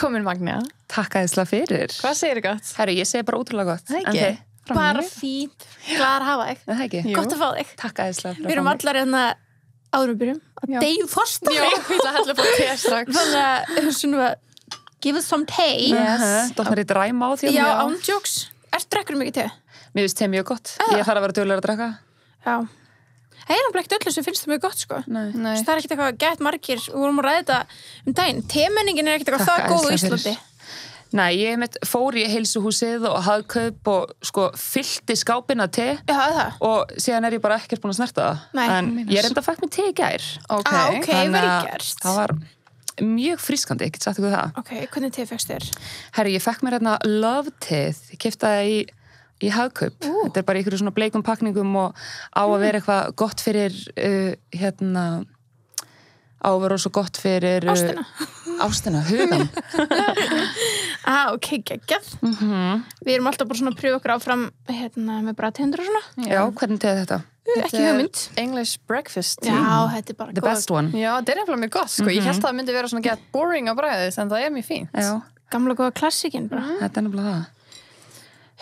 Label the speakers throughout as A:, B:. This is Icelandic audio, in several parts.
A: Velkomin Magnea.
B: Takk æðislega fyrir.
A: Hvað segirðu gott?
B: Herru, ég segi bara ótrúlega gott.
A: Það ekki?
C: Bara fínt, glaðar að hafa þig.
B: Það ekki?
C: Gott að fá þig.
B: Takk æðislega fyrir
C: Við erum allar hérna áður við byrjum að deyju þorsta.
A: Já, við ætla að hella på te strax.
C: Þannig að svona give us some tea.
B: Dóttar í dræma á því.
C: Já, ándjóks. Drekkur mikið te?
B: Mér finnst te mjög gott. Ég þarf að vera duglegur að drekka.
C: Já. Það er náttúrulega ekkert öllu sem finnst það mjög gott, sko.
B: Nei.
C: Það er ekkert eitthvað gett margir. Við vorum að ræða þetta daginn. Temenningin er ekkert eitthvað það góð á Íslandi.
B: Nei, ég fór í heilsuhúsið og hagkaup og sko fyllti skápinn að te.
C: Já, það.
B: Og síðan er ég bara ekkert búin að snerta það.
C: Nei.
B: En ég reynda að fætt mér te í gær.
C: Ok, vel gert.
B: Það var mjög frískandi, ég get sagt ykkur það.
C: Ok, hvernig te fékkst þér?
B: Herri, ég fekk mér hérna Love teð. Ég keypti það í hagkaup. Þetta er bara í einhverju svona bleikum pakningum og á að vera eitthvað gott fyrir á að vera svo gott fyrir ástina, hugan.
C: Ok, geggjað. Við erum alltaf bara svona að pröfa okkur áfram með bræðtegundir og svona.
B: Já, hvernig teð þetta?
C: Ekki hugmynd.
A: English breakfast.
C: Já, þetta er bara
B: The best one.
A: Já, þetta er nefnilega mjög gott, sko. Ég held að það myndi vera svona get boring á bragðið, en það er mjög fínt.
B: Já.
C: Gamla góða klassíkin bara.
B: Þetta er nefnilega það.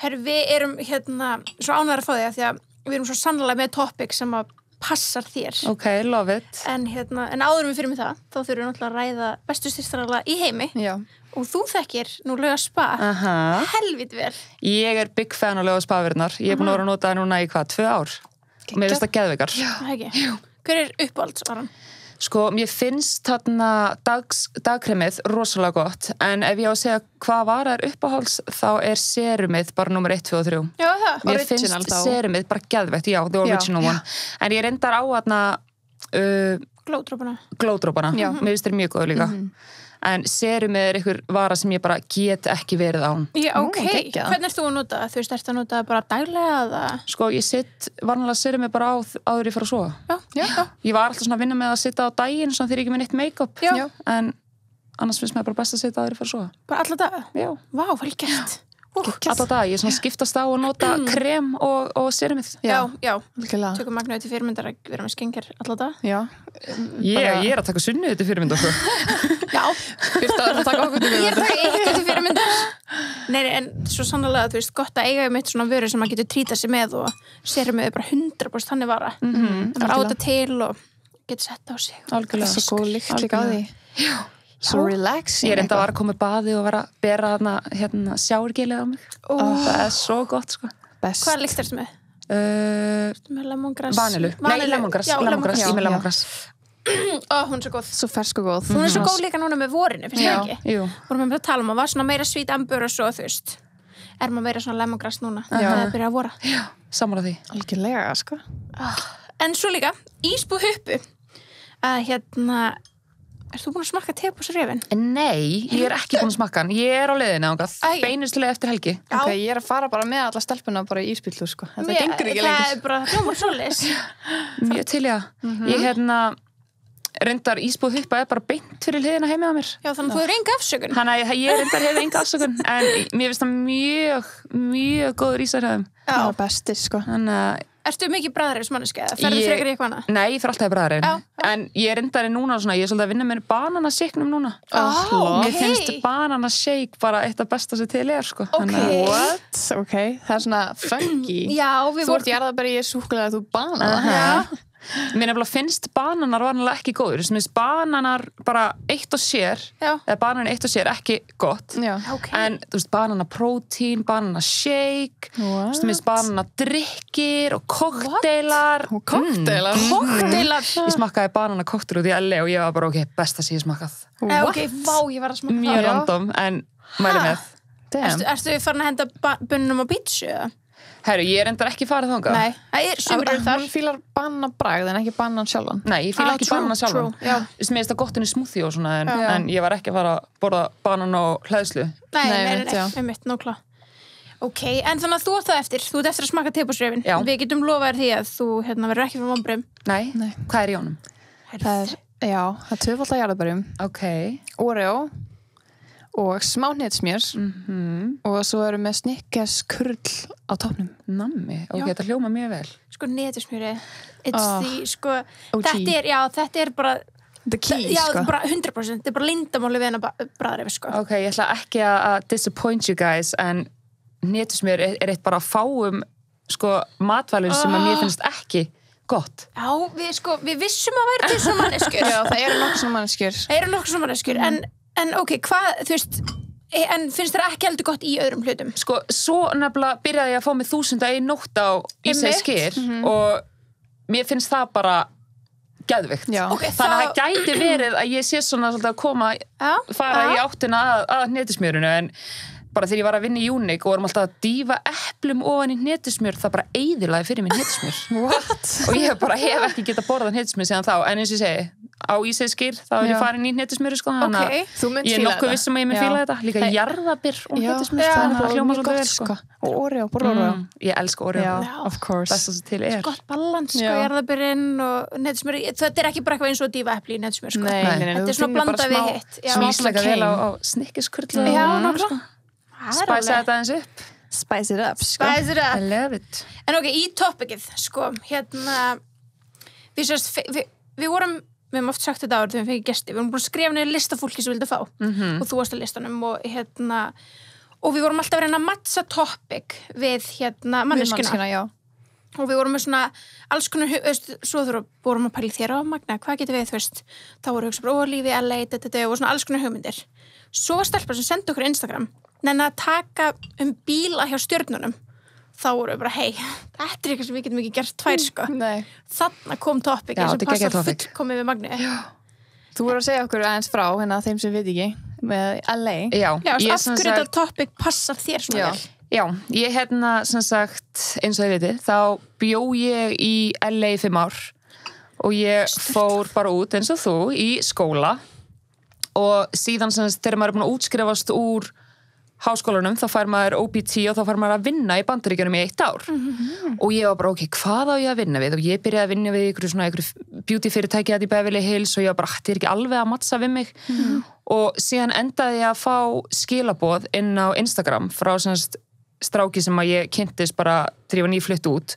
C: Herru, við erum svo ánægðar að fá því að því að við erum svo sannlega með topic sem að passar þér.
B: Ok, love it.
C: En áður við fyrir með það, þá þurfum við náttúrulega að ræða bestu styrstrala í heimi.
A: Já.
C: Og þú þekkir nú Lauga Spa. Helvít vel.
B: Ég er big fan á Lauga Spa-verðnar. Ég er búin að vera að nota það núna í 2 ár. Og mér finnst það geðveikar.
C: Það ekki. Hver er uppáhaldsvaran?
B: Sko, mér finnst þarna dagkremið rosalega gott, en ef ég á að segja hvað vara er uppáhalds, þá er serumið bara nummer 1, 2 og 3.
C: Já, það.
B: Mér finnst serumið bara geðveikt, já, the original one. En ég reyndar á þarna glódrópana. Já. Mér finnst þeir mjög góður líka. En serumið er einhver vara sem ég bara get ekki verið án.
C: Já, ok. Hvernig ert þú að nota það? Þú veist, ert að nota það bara daglega eða?
B: Sko, ég sitt vanlega serumið bara á áður ég fara að sofa.
C: Já.
B: Ég var alltaf svona að vinna með að sitta á daginn svona þegar ég ekki með neitt make-up.
C: Já.
B: En annars finnst mér bara best að sitta áður ég fara að sofa.
C: Bara alla daga?
B: Já.
C: Vá, vel gert.
B: Alla dag, ég svona skiptast á að nota krem og serumið.
C: Já.
A: Algjörlega.
C: Tökum Magneu til fyrirmyndar að vera með skincare alla dag.
A: Já.
B: Ég er að taka Sunnu til fyrirmyndar.
C: Já.
A: Fyrst að taka okkur til fyrirmyndar.
C: Ég er að taka ykkur til fyrirmyndar. Nei, en svo sannlega, þú veist, gott að eiga mitt svona vöru sem maður getur trýtað sig með og serumið er bara 100% þannig vara. Það er áta til og getur sett á sig.
B: Algjörlega.
A: Svo góð lykt líka á því. Já. Svo relaxing.
B: Ég reyndi að vara að koma í baði og vera að bera þarna sjárgelið á mig. Það er svo gott, sko.
A: Best.
C: Hvað lykt ertu með? Með lemongrass.
B: Vanilu. Nei, lemongrass. Ég með lemongrass.
C: Hún er svo góð.
A: Svo fersk og góð.
C: Hún er svo góð líka núna með vorinu, finnst það ekki?
B: Jú.
C: Vorum við að tala um að var svona meira sweet amber og svo, þú veist. Er maður meira svona lemongrass núna? Það er að byrja að vora.
B: Já, sammála því.
A: Algjörlega, sko.
C: En svo líka, ísbú huppu. Erst þú búin að smakka tebúsrefin?
B: Nei, ég er ekki búin að smakka hann. Ég er á leiðinni ángað. Beinustilega eftir helgi.
A: Ok, ég er að fara bara með alla stelpuna bara í íspillu, sko. Þetta gengur ekki lengur.
C: Það er bara hljómar svoleiðis.
B: Mjög til, já. Ég reyndar ísbúð huppa er bara beint fyrir hliðina heima á mér.
C: Já, þannig að þú hefur enga afsökun.
B: Þannig að ég reyndar hefur enga afsökun. En mér finnst það mjög góður ísarhæðum.
C: Já,
A: besti, sko.
C: Ertu mikið bræðræfismanniska eða ferðu frekar í eitthvað annað?
B: Nei, ég fer alltaf í bræðræfin. En ég reyndar núna svona, ég er svolítið að vinna með bananashake núna. Mér finnst bananashake bara eitt af besta sem til er, sko.
A: What? Ok, það er svona funky.
C: Já,
A: þú ert jarðarberri, ég er súkkulaði, þú banana.
B: Mér nefnilega finnst bananar vanlega ekki góður. Mér finnst bananar bara eitt og sér, eða bananar eitt og sér ekki gott. En þú veist, bananaprótín, bananashake, mér finnst bananadrykkir og kokteilar.
A: Kokteilar?
C: Kokteilar!
B: Ég smakkaði bananakoktur út í LA og ég var bara, ok, best að sé ég smakkað.
C: Ok, vá, ég var að smakka það.
B: Mjög random, en mæli með.
C: Ertu farin að henda bunnum á pítsu, eða?
B: Herru, ég er endar ekki farið þangað.
C: Nei, sumir eru þar.
A: Hún fílar bananabragð en ekki banan sjálfan.
B: Nei, ég fíla ekki banana sjálfan. Mér finnst það gott inn í smoothie og svona, en ég var ekki að fara að borða banan og hleðslu.
C: Nei, mitt, nókla. Ok, en þannig að þú átt það eftir. Þú ert eftir að smaka tebúsrefin. Við getum lofað því að þú verður ekki fyrir vonbrigðum.
B: Nei, hvað er í honum?
A: Það er tvöfalda jarðarberjum.
B: Ok.
A: Oreo og smá hnetsmjör og svo erum við Snickers kurl á toppnum.
B: Nammi, ok, þetta hljóma mjög vel.
C: Sko, hnetsmjöri, þetta er bara
A: The key,
C: Já,
A: sko.
C: bara 100%, þetta bara lindamáli við hennar bræðrefi, sko.
B: Ok, ég ætla ekki að disappoint you guys, en hnetusmjör eitt bara fáum, sko, matvælur sem að mér finnst ekki gott.
C: Já, við vissum að væri til svona manneskjur.
A: Já, það eru nokkuð svona manneskjur. En ok, hvað, þú veist, en finnst þér ekki heldur gott í öðrum hlutum?
B: Sko, svo nefnilega byrjaði ég að fá mig 1000 að einn nótt á ísæðskir og mér finnst það bara geðvikt.
C: Okay,
B: þannig að það gæti verið að ég sé svona svolítið að koma, fara í áttina að hnetusmjörinu, en bara þegar ég var að vinna í Unique og vorum alltaf að dýfa eplum ofan í hnetusmjör, það bara eyðilagði fyrir mig hnetusmjör.
A: What?
B: Og ég bara hef ekki getað borðað hnetusmjör síðan þá, en eins og ég segi, á ísæðskir, þá er ég farin í hnetusmjöru, sko, þannig að ég er nokkuð vissum að ég mun fíla þetta. Líka jarðabir og hnetusmjör, það er hljóma svolítið vel, sko.
A: Og Oreo, bara Oreo.
B: Ég elska Oreo.
A: Of course.
B: Best að til er.
C: Gott balans, sko, jarðabirinn og hnetusmjör. Þetta er ekki bara eitthvað eins og að dýfa epli í hnetusmjör, sko.
A: Nei,
C: þetta er svona blandað við hitt.
B: Smísleika vel á snikkiskurlu.
C: Já, nákvæmlega.
B: Spæsa þetta eins upp.
A: Spice it up, sko.
C: Spice it up.
B: I love it.
C: En ok, í topicið, sko, við höfum oft sagt þetta áður þegar við fengið gesti, við vorum búin að skrifa niður lista fólki sem vildi fá og þú varst á listanum og við vorum alltaf að reyna að mattsa topic við manneskina og við vorum með svona alls konar, svo vorum að pæla þér á Magna, hvað getur við, þú veist, þá voru hugsa bara lífi, LA, og svona alls konar hugmyndir. Svo var stelpa sem sendi okkur Instagram, nenni að taka bíla hjá stjörnunum. Þá voru við bara, hei, þetta er eitthvað sem við getum ekki gert tvær, sko. Þarna kom topicið sem passar fullkomið við Magni.
A: Þú voru að segja okkur aðeins frá þeim sem við ekki, með LA.
C: Já, af hverju þetta topic passar þér svona vel?
B: Já, ég sem sagt, eins og þið viti, þá bjó ég í LA 5 ár og ég fór bara út eins og þú í skóla og síðan sem þegar maður er búin að útskrifast úr háskólanum, þá fær maður OPT og þá fær maður að vinna í Bandaríkjunum í 1 ár. Og ég var bara, ok, hvað á ég að vinna við? Og ég byrjaði að vinna við einhverju beauty fyrirtæki í Beverly Hills og ég var bara, þetta er ekki alveg að mattsa við mig. Og síðan endaði ég að fá skilaboð inn á Instagram frá stráki sem að ég kynntist bara þegar ég var nýflutt út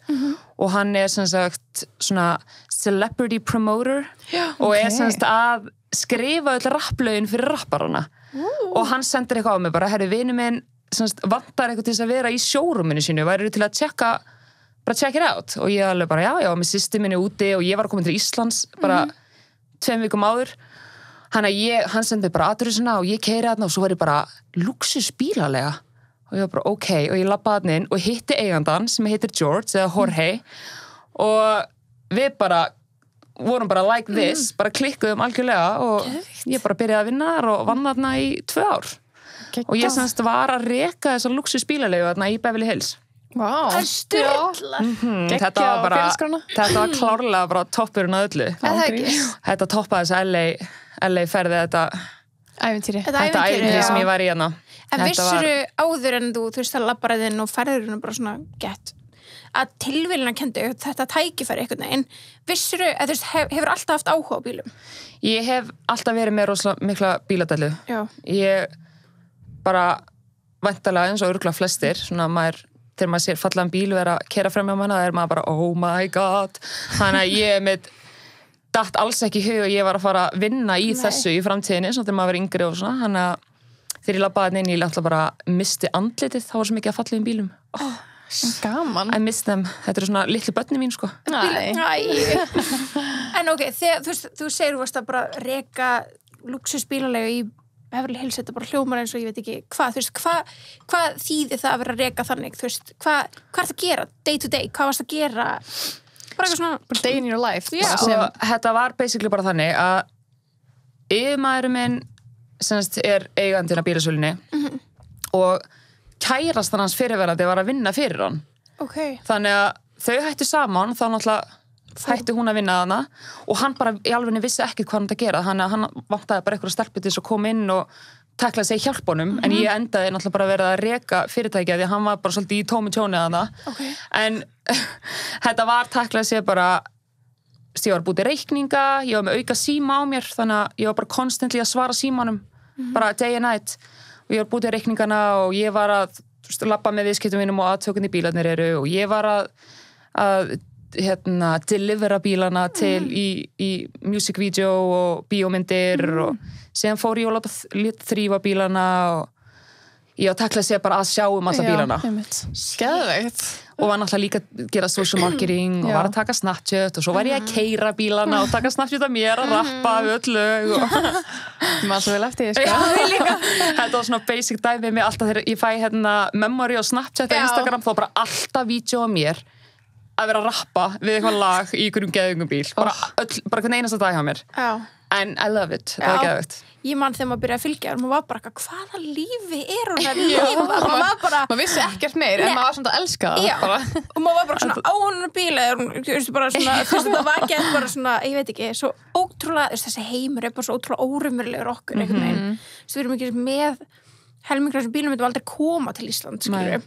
B: og hann er sem sagt svona celebrity promoter og er sem sagt að skrifa öll rapplögin fyrir rapparana og hann sendir eitthvað á mig bara, herri, vinur minn vantar eitthvað til þess að vera í showroominu sínu, væri til að bara check it out og ég alveg bara, já, með systir minni úti og ég var komin til Íslands bara 2 vikum áður hann sendi bara adressuna og ég keyri þarna og svo var ég bara luxusbílalega og ég var bara, ok, og ég labbaði þarna inn og hitti eigandan sem heitir George eða Jorge og við bara vorum bara like this, bara klikkuðum algjörlega og ég bara byrjaði að vinna þar og vann þarna í 2 ár og ég semst var að reka þessa luxusbílalegu þarna í Beverly Hills.
A: Vá,
C: það er styrla.
B: Þetta var klárlega bara toppurinn að öllu. Þetta toppaði þess LA ferði þetta
A: ævintýri
B: sem ég var í hérna.
C: En vissuru áður en þú veist það labbaræðin og ferðurinn bara svona gett að tilviljun að kendi þetta tækifæri einhvern veginn, vissuru að þú veist hefur alltaf haft áhuga á bílum?
B: Ég hef alltaf verið með rosalega mikla bíladælu. Ég bara væntanlega eins og örugglega flestir, svona þegar maður sér fallegan bíl og er að keyra fram hjá manna, það er maður bara, oh my god, þannig að ég datt alls ekki í hug og ég var að fara að vinna í þessu í framtíðinni, svona þegar maður var yngri og svona, þannig að þegar ég labbaði inn, ég alltaf bara misti andlitið, það var svo mikið að fallegum bílum.
A: Gaman.
B: I miss them. Þetta eru svona litlu börni mín, sko.
C: En ok, þú segir þú varst að bara reka luxusbílalegu í Beverly Hills, þetta bara hljómar eins og ég veit ekki hvað, þú veist, hvað þýðir það að vera að reka þannig, þú veist, hvað er það að gera day to day, hvað varst að gera bara eitthvað svona
A: day in your life.
B: Sko, þetta var basically bara þannig að yfirmaðurinn minn semst er eigandinn af bílasölunni og kærastan hans fyrirverandi var að vinna fyrir hann. Þannig að þau hættu saman, þá náttúrulega hætti hún að vinna hana og hann bara í alvegni vissi ekkert hvað hann að gera, þannig að hann vantaði bara eitthvað stelpu til þess að koma inn og taklaði sig í hjálpunum, en ég endaði náttúrulega bara að vera að reka fyrirtækja því að hann var bara svolítið í tómi tjónið hana. En þetta var taklaði sig bara, ég var búið til reikninga, ég var með auka síma á mér, þannig að ég var bara constantly að svara símanum, bara day and night og ég var búið til reikningana og ég var að labba með viðskiptum mínum og aðtökunni bílarnir eru og ég var að delivera bílana til í music video og bíómyndir og síðan fór ég og láta þrífa bílana og ég að takla sér bara að sjá alla bílana.
A: Geðveikt.
B: Og var náttúrulega líka að gera social marketing og var að taka Snapchat og svo var ég að keyra bílana og taka Snapchat af mér að rappa við öll lög og
A: maður svo vel eftir því,
B: Já, líka. Þetta var svona basic dæmi með alltaf þegar ég fæ memory og Snapchat og Instagram þá bara alltaf vídeo af mér að vera að rappa við eitthvað lag í einhverjum geðveikum bíl bara hvern einasta dag hjá mér en I love it, það var geðveikt
C: Ég man þegar maður byrjaði að fylgja og maður var bara hvaða lífi hún að lifa maður
A: vissi ekkert meir en maður var svona að elska það
C: og maður var bara svona á hennar bíl eða bara svona, þetta var ekki bara svona, ég veit ekki, svo ótrúlega þessi heimur bara svo ótrúlega óraunverulegur okkur einhvern veginn, við erum ekki með helmingur þessum bílum myndum aldrei koma til Ísland, skilur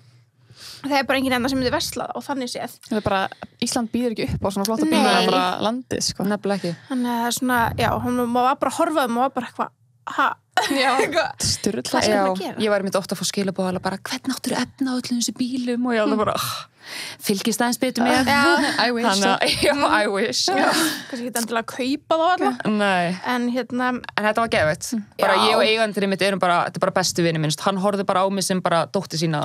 C: það er bara engin enda sem myndi verslað og þannig séð
A: það er bara, Ísland býður ekki upp á svona flotta bíla bara landið, sko
B: nefnilega ekki
C: þannig að svona, já, maður var bara að horfa maður var bara eitthvað
A: styrla
B: ég var ofta að fá skilabóð bara hvern áttur efna á öllum þessi bílum og ég alveg bara fylgist aðeins betur með
A: I wish
C: kannski ekki endilega að kaupa þá alveg en
B: þetta var geðveikt bara ég og eigandirinn mitt þetta er bara bestu vinur minn hann horfði bara á mig sem bara dóttir sína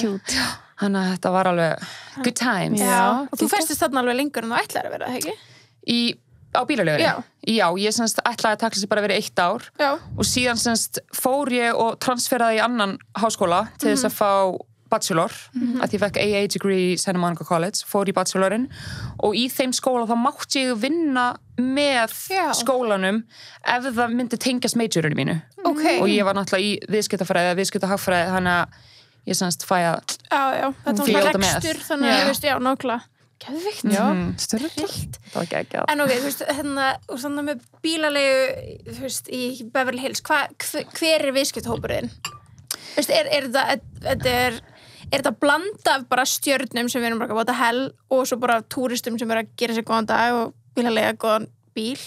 A: cute
B: þannig að þetta var alveg good times
C: og þú festist þarna alveg lengur en þú ætlaðir að vera, ekki?
B: Á bílalögunni? Já, ég ætlaði að taka sér bara verið 1 ár og síðan fór ég og transferaði í annan háskóla til þess að fá bachelor að ég fekk AA degree í Santa Monica College, fór í bachelorinn og í þeim skóla þá mátti ég vinna með skólanum ef það myndi tengjast majorinu mínu og ég var náttúrulega í viðskiptafræði viðskiptahagfræði þannig að ég fæ að
C: þetta var rekstur þannig að ég veist, nákvæmlega Geðvikt.
A: Styrla.
B: Það var geggjað.
C: En ok, þú veist, þannig með bílalegu, þú veist, í Beverly Hills, hver er viðskipthópurinn? Þú veist, er þetta blanda af bara stjörnum sem við erum bara að báta hell og svo bara túristum sem eru að gera sér góðan dag og bílalega góðan bíl?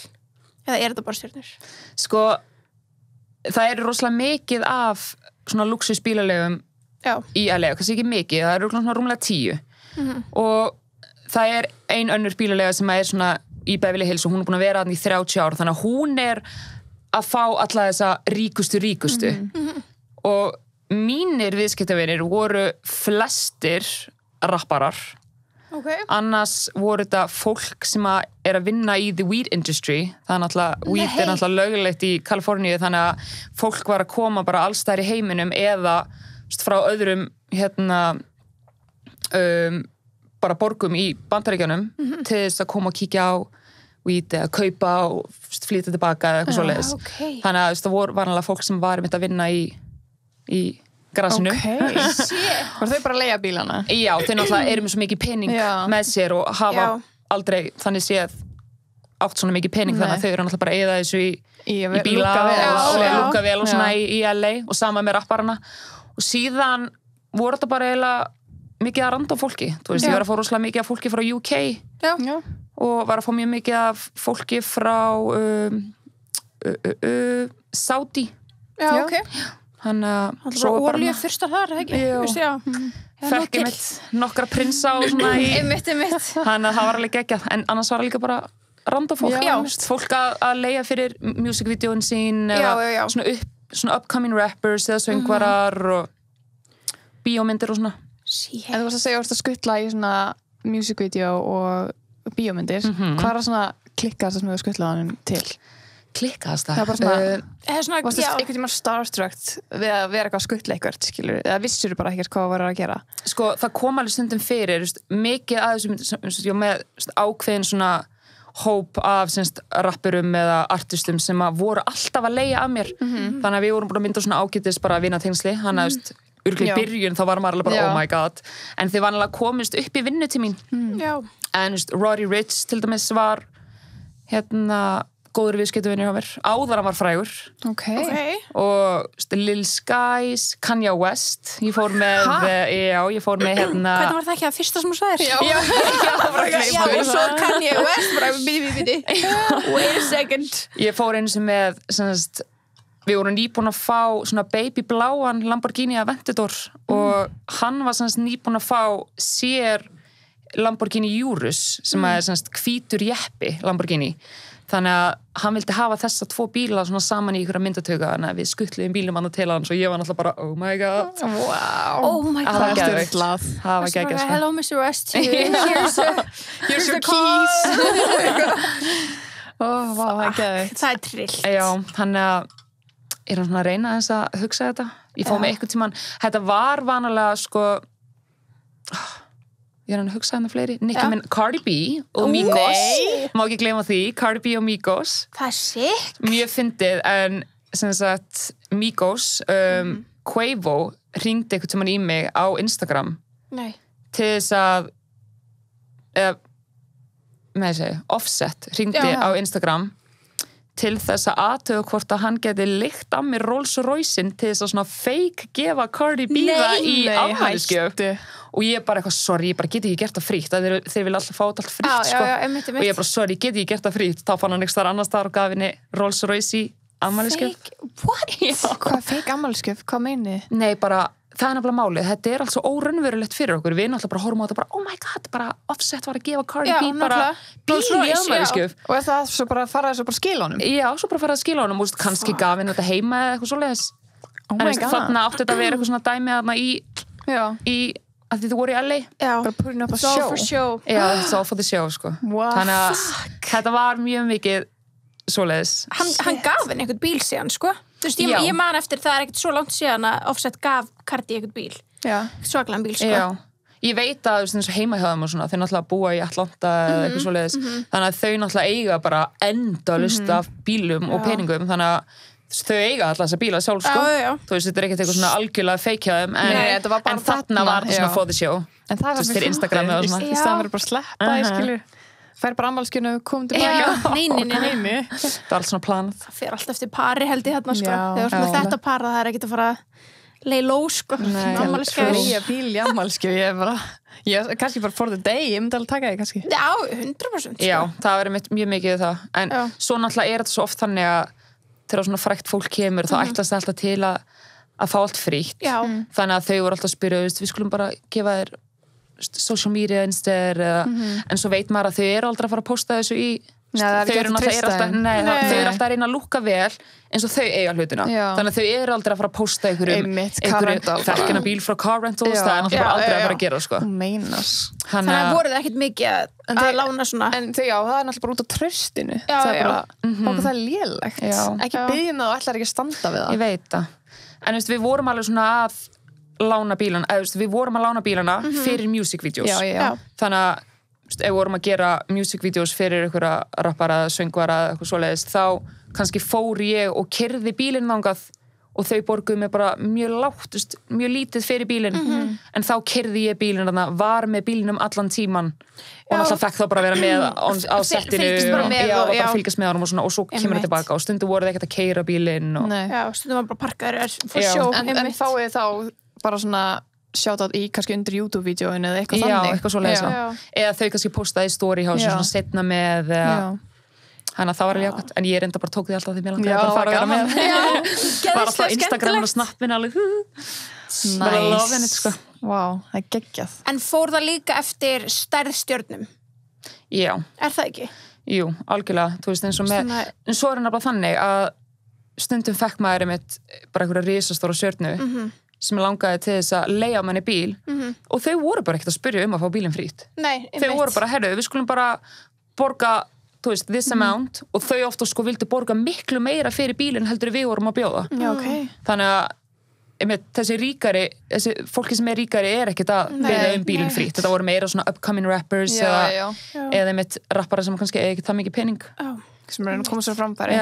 C: Eða er þetta bara stjörnur?
B: Sko, það er rosalega mikið af svona luxus bílalegum í LA, kannski ekki mikið, það eru svona rúmlega 10 og það er ein önnur bílalega sem er svona í Beverly Hills og hún er búin að vera þarna í 30 ár þannig að hún er að fá alla þessa ríkustu og mínir viðskiptavinir voru flestir rapparar annars voru þetta fólk sem er að vinna í the weed industry það er náttúrulega, weed er náttúrulega lögulegt í Kaliforníu þannig að fólk var að koma bara alls þær í heiminum eða frá öðrum bara borgum í Bandaríkjunum til þess að koma og kíkja á weed eða kaupa og flytja tilbaka eða eitthvað svoleiðis. Þannig að það var vanlega fólk sem var að vinna í grasinu.
A: Var þau bara að leigja bílana?
B: Já, þau náttúrulega eru með svo mikið pening með sér og hafa aldrei þannig séð átt svona mikið pening þannig að þau eru náttúrulega bara að eyða þessu í bíla og lúka vel og svona í LA og sama með rapparana og síðan voru þetta bara eiginlega mikið að random fólki, þú veist, ég var að fá rosalega mikið af fólki frá UK og var að fá mjög mikið af fólki frá Saudi
C: Þannig að svo olíu fyrstar þar, ekki?
B: Fekk ég mitt nokkra prinsa og svona
C: Einmitt
B: þannig að það var alveg geggjað, en annars var það líka bara random fólk fólk að leigja fyrir musicvídeóin sín eða svona upcoming rappers eða söngvarar og bíómyndir og svona
A: En þú varst að segja að skuttla í svona music video og bíómyndir hvað er það svona klikkast sem þú skuttlaðanum til?
B: Klikkast
A: það? Það var bara svona varst það einhvern tíma starstruck við að vera eitthvað skuttla eitthvað skilur eða vissur þú bara ekkert hvað var að gera?
B: Sko það kom alveg stundum fyrir mikið að þessum með ákveðin svona hóp af rappurum eða artistum sem voru alltaf að leigja af mér þannig að við vorum búin að mynda svona ágætis bara að vinna tengsli hann að örgulega í byrjun þá var maður alveg bara oh my god en þið var alveg komist upp í vinnu til mín en Roddy Ricch til dæmis var góður viðskiptavinur hjá mér áður hann var frægur og Lil Skies, Kanye West ég fór með
C: hvernig var það ekki að fyrsta sem þú sagðir? Já, og svo Kanye West bara bíti wait a second
B: ég fór eins og með við vorum nýbúin að fá svona babybláan Lamborghini Aventador og hann var nýbúin að fá sér Lamborghini Urus sem er semst hvítur jeppi Lamborghini þannig að hann vildi hafa þessa 2 bíla svona saman í ykkur myndatöku þannig að við skuttluðum bílum hann til hann og ég var náttúrulega bara oh my god
C: oh my god
B: það var geggjað
C: hello Mr. West
A: here's your keys það er geggjað
C: það trillt
B: já, hann er hann svona að reyna þess að hugsa þetta ég fóð mig einhvern tímann þetta var vanalega sko ég að hugsa hann fleiri Cardi B og Migos má ekki gleyma því, Cardi B og Migos
C: það sick
B: mjög fyndið en sem sagt Migos Quavo hringdi einhvern tímann í mig á Instagram til þess að Offset hringdi á Instagram til þess að athuga hvort að hann geti lykt af mér Rolls Royce-in til þess að svona fake gefa Cardi B það í afmælisgjöf og ég bara eitthvað, sorry, ég bara geti ekki gert það frítt þeir vilja alltaf fá þetta allt frítt sko. og ég bara, sorry, geti ekki gert það frítt þá fann hann einhvers þar annars þar og gaf henni Rolls Royce í afmælisgjöf
C: what?
A: Hvað fake afmælisgjöf? Hvað meini?
B: Nei, bara, það er nefnilega málið þetta er allt svo óraunverulegt fyrir okkur við náttúrulega bara horfum á þetta bara, oh my god, bara Offset var að gefa Cardi B bara bíl í afmælisgjöf
A: og það svo bara faraði svo bara skila honum
B: já, svo bara faraði að skila honum og kannski gaf henni þetta heima eða eitthvað svoleiðis
A: oh my god
B: þannig átti þetta að vera eitthvað svona dæmi þarna í að þið voru í LA
A: bara putting up a show
B: já, it's all for the show sko þannig að þetta var mjög mikið svoleiðis
C: hann gaf henni einhvern bíl síðan sko þú veist, ég man eftir það ekkert svo langt síðan að Offset gaf Cardi einhvern bíl svaklegan bíl sko
B: já. Ég veit að eins og heima hjá þeim og svona þeir náttúrulega búa í Atlanta eða eitthvað svoleiðis þannig að þau náttúrulega eiga bara endalaust af bílum og peningum þannig að þau eiga alltaf þessa bíla sjálf sko þú veist, þetta er ekkert eitthvað svona algjörlega fake hjá þeim en þarna var það svona for the show
A: en það var
B: fyrir Instagram eða svona
A: í staðan verður bara sleppa, ég skilur fær bara afmælskjönu, kom tilbaka
C: nei
B: það er allt svona planað
C: það fer alltaf eftir pari held ég þarna sko þegar svona þetta par það er ekkert að fara lay low sko
A: afmælskjönu bíl í afmælskjönu ég kannski bara for the day, ég myndi alveg taka því kannski
C: já, 100%
B: já, það verður mjög mikið það en svo náttúrulega er þetta svo oft þannig að þegar svona frækt fólk kemur þá ætlast það alltaf til að fá allt frítt þannig að þau voru alltaf að spyrja við skulum bara gefa þér social media instead en svo veit maður að þau eru aldrei að fara að posta þessu í þau eru alltaf að reyna að lúkka vel eins og þau eiga hlutina þannig að þau eru aldrei að fara að posta einhverjum þekkina bíl frá car rentals það er náttúrulega bara aldrei að fara að gera sko
C: þannig að voru það ekkert mikið að lána svona
A: en það er náttúrulega bara út á traustinu það er bara, okkur það er lélegt ekki byggjum það og ætlar ekki að standa við það
B: ég veit það, en við vorum alveg svona að lána bílana, við vorum að lána bílana fyrir music videos þannig að ef við vorum að gera music videos fyrir einhverja rappara, söngvara eitthvað svoleiðis, þá kannski fór ég og keyrði bílinn þangað og þau borguðu mig bara mjög lágt mjög lítið fyrir bílinn en þá keyrði ég bílinn þarna, var með bílinnum allan tíman og náttúrulega fekk þá bara að vera með á settinu og bara fylgjast með honum og svo kemur það tilbaka og stundum voru það ekkert að keyra bílinn
C: stundum var bara parkaður
A: en fáið þá bara svona shoutout í kannski undir YouTube-vídeóinu eða eitthvað þannig
B: eitthvað svoleiðis eða þau kannski postaði í story hjá svona setna með þannig að það var alveg jákvæmt en ég reynda bara tók því alltaf því mér langaði bara að fara að vera með var alltaf Instagram og snappin alveg bara lofin sko
A: wow, það er geggjað
C: en fór það líka eftir stærðstjörnum
B: já
C: er það ekki?
B: jú, algjörlega, þú veist eins og með en svo er hann bara þannig að stundum fekk maður einmitt bara einhverja risastóra stjörnu sem langaði til þess að leigja manni bíl og þau voru bara ekkert að spyrja að fá bílinn frýtt þau voru bara, herru, við skulum bara borga, þú veist, this amount og þau ofta sko vildi borga miklu meira fyrir bílinn heldur við vorum að bjóða þannig að þessi fólki sem er ríkari er ekkert að byrja bílinn frýtt, þetta voru meira svona upcoming rappers eða einmitt rappara sem kannski ekki það mikið pening
A: sem er að koma sér framfæri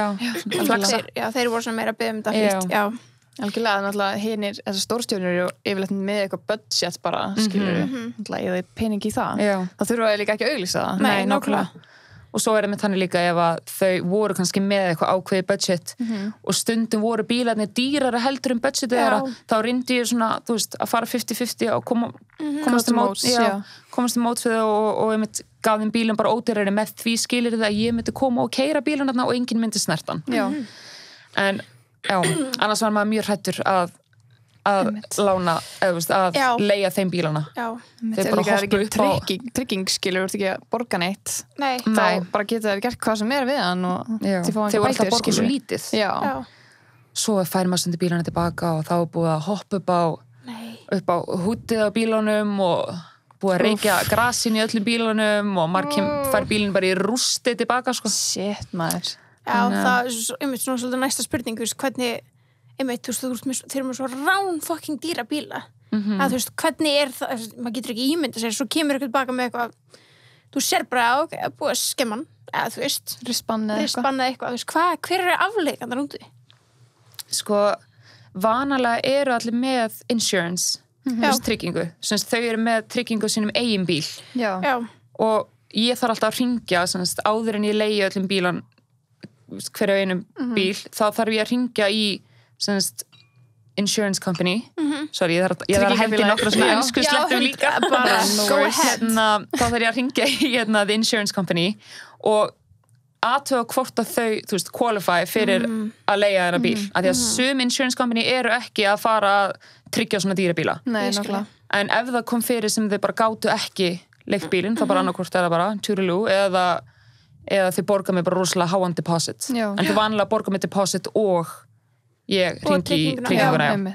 C: þeir voru svona meira að byrja þetta frýtt
A: algjörlega, náttúrulega hinir þessar stórstjórnir eru yfirleitt með eitthvað budget bara, skilur náttúrulega, eða pening í það þá þurfa þau líka ekki að auglýsa það
C: nei, nákvæmlega
B: og svo er það með þannig líka ef að þau voru kannski með eitthvað ákveði budget og stundum voru bílarnir dýrara heldur budgetið þeirra, þá reyndi ég svona þú veist, að fara 50-50 og komast til móts við og ég myndi gaf þeim bílum bara ódýrari með því skilir það að ég myndi koma og keyra bílun og enginn myndi snertan en já, annars var maður mjög hrættur að að lána, að leigja þeim bílana.
A: Þeir bara hoppa upp á trygging, skilur, þú ert ekki að borga neitt.
C: Nei.
A: Þá bara geta þeir gert hvað sem við hann og þeir fá
B: þeir voru alltaf að borga svo lítið.
A: Já.
B: Svo fær maður stundi bílana tilbaka og þá er búið að hoppa upp á hútið á bílunum og búið að reykja grasin í öllum bílunum og maður fær bílinn bara í rústi tilbaka, sko.
A: Shit, maður.
C: Já, það er svona svolítið næsta spurning, þú veist, hvernig þeir eru með svo rán fucking dýra bíla að þú veist, hvernig er það, maður getur ekki ímynda sér, svo kemur eitthvað baka með eitthvað, þú sér bara ok, búið að skemman, eða þú veist
A: rispannað
C: eitthvað, þú veist, hver eru afleikangar úti?
B: Sko, vanalega eru allir með insurance, tryggingu, þau eru með tryggingu sínum eigin bíl.
C: Já.
B: Og ég þarf alltaf að hringja áður en ég leigi öllum bílan hverju einum bíl, þá þarf ég að hringja í insurance company sorry, ég þarf að hendi nokkra svona ensku slettum líka
C: bara go ahead
B: þá þarf ég að hringja í the insurance company og athuga hvort að þau, þú veist, qualify fyrir að leigja þennan bíl, af því að sum insurance company eru ekki að fara að tryggja svona dýra bíla.
A: Nei, nákvæmlega.
B: En ef það kom fyrir sem þau bara gátu ekki leigt bílinn, þá bara annarkvort er það bara toodaloo, eða þau borga mig bara rosalega háan deposit.
A: Já.
B: En þau vanlega borga mig deposit og ég hringi í trygginguna.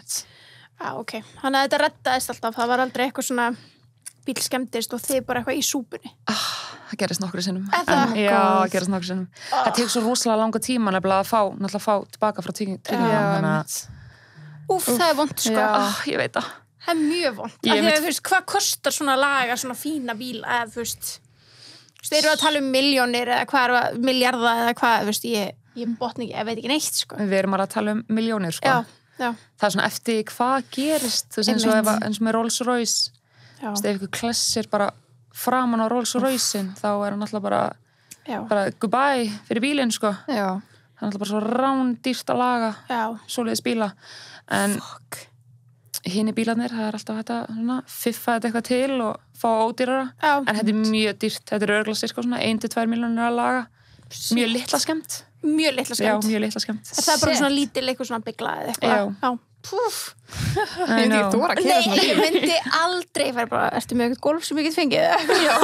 C: Já, ok. Þannig að þetta reddaðist alltaf, það var aldrei eitthvað svona bíl skemmtist og þið bara eitthvað í súpunni.
B: Það gerist nokkru sinnum. Já, það gerist nokkru sinnum. Það tekur svo rosalega langa tíma nefnilega að fá tilbaka frá trygginguna.
C: Það er vont, sko.
B: Ég veit það.
C: Það er mjög vont. Þú veist, hvað kostar svona að laga svona fína bíl, eða þú veist, þeir eru að tala milljónir eða hvað eru milljarða eða hvað, þú veist, ég botni ekki, ég veit ekki neitt, sko.
B: Við erum að tala milljónir, sko.
C: Já.
B: Það er svona eftir hvað gerist, þú veist, eins og með Rolls Royce, þú veist, ef ykkur klessir bara framan á Rolls Royce-in, þá er hann alltaf bara goodbye fyrir bílinn, sko.
A: Já.
B: Það er alltaf bara svo rándýrt að laga svoleiðis bíla. En hinni bílarnir, það er alltaf þetta svona, fiffa þetta eitthvað til og fá ódýrara. En þetta er mjög dýrt, þetta er örugglega sirka svona 1-2 milljónir að laga. Mjög litla skemmt.
C: Mjög litla skemmt.
B: Já, mjög litla skemmt.
C: Það er bara svona lítil eitthvað svona bygla eða eitthvað.
B: Já.
C: Púf.
A: Ég veit ekki þú að kera svona.
C: Nei, ég myndi aldrei fara bara, ertu með eitthvað golf sem ég get fengið? Já.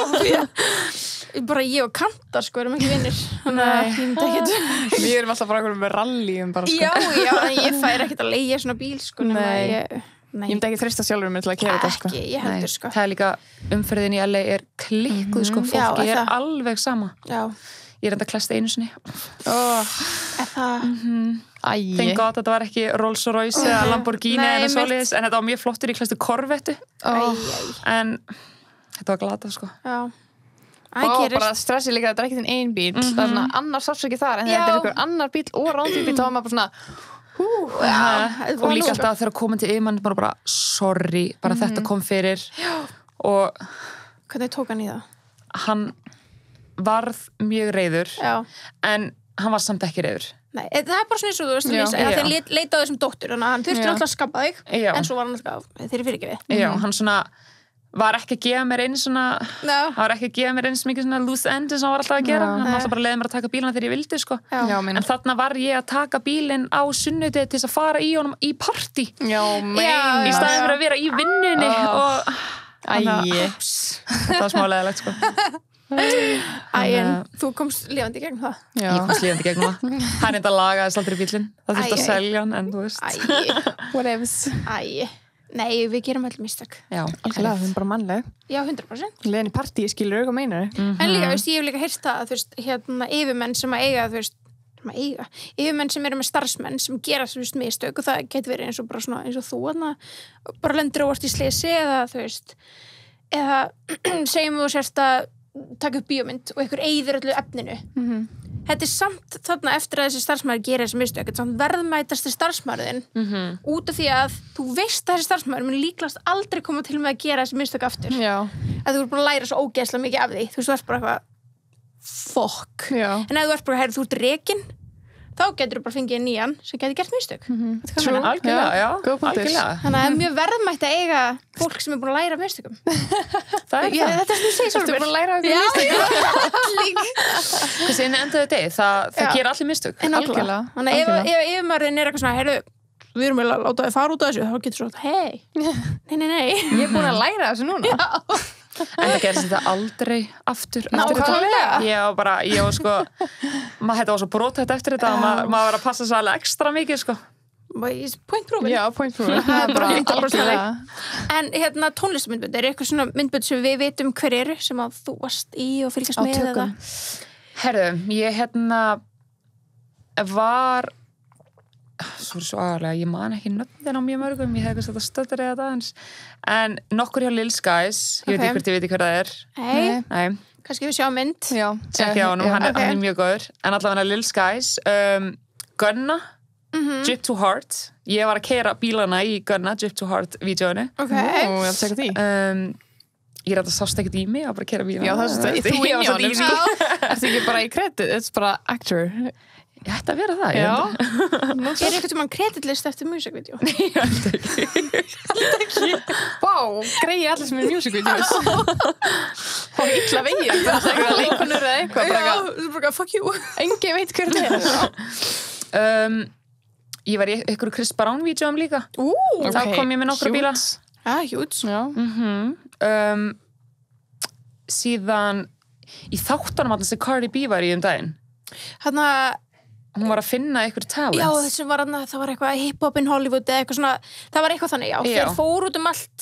C: Bara ég og Kantar, sko, erum ekki vinnir. Þannig að ég myndi ekkert.
A: Við erum alltaf bara með rallyum bara, sko.
C: Já, en ég fær ekkert að leigja svona bíl, sko.
A: Nei. Ég myndi ekki þrista sjálfur mig til að kera þetta, sko.
C: Ekki, ég heldur, sko.
B: Það er líka, umferðin í LA er klikkuð, sko. Fólki er alveg sama.
C: Já.
B: Ég er enda klest einu sinni. Thank God, þetta var ekki Rolls Royce eða Lamborghini eða svoleiðis, en þetta var mjög flottur í klestu Corvette. En þetta var glata, sko.
C: Já.
A: Og bara stressið líka, þetta er ekki þinn ein bíl. Það er svona annar sáts ekki þar, en þetta er einhver annar bíl og rándýr bíl, þá var maður bara svona
B: og líka alltaf þegar komin til yfirmann bara sorry, bara þetta kom fyrir og
C: hvernig tók hann í það?
B: Hann varð mjög reiður en hann var samt ekki reiður.
C: Nei, það er bara svona eins og þú veist að lýsa, þeir leita á þessum dóttur, þannig að hann þurfti alltaf að skapa þig, en svo var hann alltaf þeir fyrir ekki við.
B: Já, hann svona var ekki að gefa mér eins svona hann var ekki að gefa mér eins mikið svona loose end sem hann var alltaf að gera, hann var alltaf bara að leiða mér að taka bílana þegar ég vildi, sko. En þarna var ég að taka bílinn á sunnudegi til þess að fara í honum í partí í staðinn fyrir að vera í vinnunni og það var smá leiðilegt, sko.
C: En þú komst lifandi gegn það?
B: Ég komst lifandi gegn það. Hann eitthvað lagaðist aldrei bílinn, það þurfti að selja hann, en þú veist
A: whatevs.
C: Nei, við gerum allir mistök.
A: Já, algjörlega, það er bara mannleg.
C: Já, 100%.
A: Leðin í partí, skilur auðvitað meinar.
C: En líka, veist, ég hef líka heyrt það, þú veist, yfirmenn sem að eiga, þú veist, yfirmenn sem eru með starfsmenn sem gera, þú veist, mistök og það getur verið eins og bara svona, eins og þú, bara lendur óvart í slesi eða, þú veist, eða segjum þú sérst að taka upp bíómynd og einhver eyðir öllu efninu. Þetta er samt þarna eftir að þessi starfsmaður gerir þessi mistök, þetta er samt verðmætasti starfsmaðurinn út af því að þú veist að þessi starfsmaður mun líklast aldrei koma til með að gera þessi mistök aftur. Að þú ert bara að læra svo ógeðslega mikið af því, þú veist, þú ert bara eitthvað fuck. En ef þú ert bara, þú ert rekin, þá getur þú bara fengið nýjan sem getur gert mistök.
B: Algjörlega.
C: Þannig að það er mjög verðmætt að eiga fólk sem er búin að læra af mistökum. Þetta er sem þú segir
A: Þú ert búin að læra af mistökum.
B: Þessi endaðu degi, það gera allir mistök.
C: Þannig að ef yfirmaðurinn er eitthvað svona, heyrðu, við erum að láta þið fara út af þessu, þá getur svo hei, nei
A: ég er búin að læra þessu núna
B: en það gerðist þetta aldrei aftur
C: nákvæmlega
B: ég var sko þetta var svo brothætt eftir þetta maður var að passa svo alveg ekstra mikið sko
C: point proven
A: já, point proven það er bara
C: 100% en tónlistamyndbönd, er eitthvað svona myndbönd sem við vitum hver eru sem að þú varst í og fylgjast með eða
B: herðu, ég var svo aðalega, ég man ekki nöfnin á mjög mörgum, ég hef ekki þetta stöður eða það en nokkur hjá Lil Skies ég veit ekki hvort ég veit hver það er nei,
C: kannski við sjá mynd
B: tjekkja á honum, hann er mjög góður en allavega Lil Skies Gunna, Drip to Heart ég var að keyra bílana í Gunna Drip to Heart vídeóinu
A: ég ætla að segja því
B: ég rætti að sást ekkert í mig að bara keyra bílana
A: já, það er þú inn í honum ertu ekki bara í credit, it's bara actor
B: ég ætti að vera það
C: er eitthvað sem mann kreditlist eftir musicvídeó
B: ég ætti ekki
A: vá, greiði allir sem er musicvídeós og illa vegið það er eitthvað leikunur eða eitthvað
C: fuck you
A: engin veit hver það er
B: ég var í einhverju Chris Brown vídeóum líka þá kom ég með nokkra bíla
C: huge
B: síðan í þáttunum alltaf sem Cardi B var í daginn hún var að finna eitthvað talents
C: já, þessum var það var eitthvað hip-hop in Hollywood eða eitthvað svona, það var eitthvað þannig þeir fóru út allt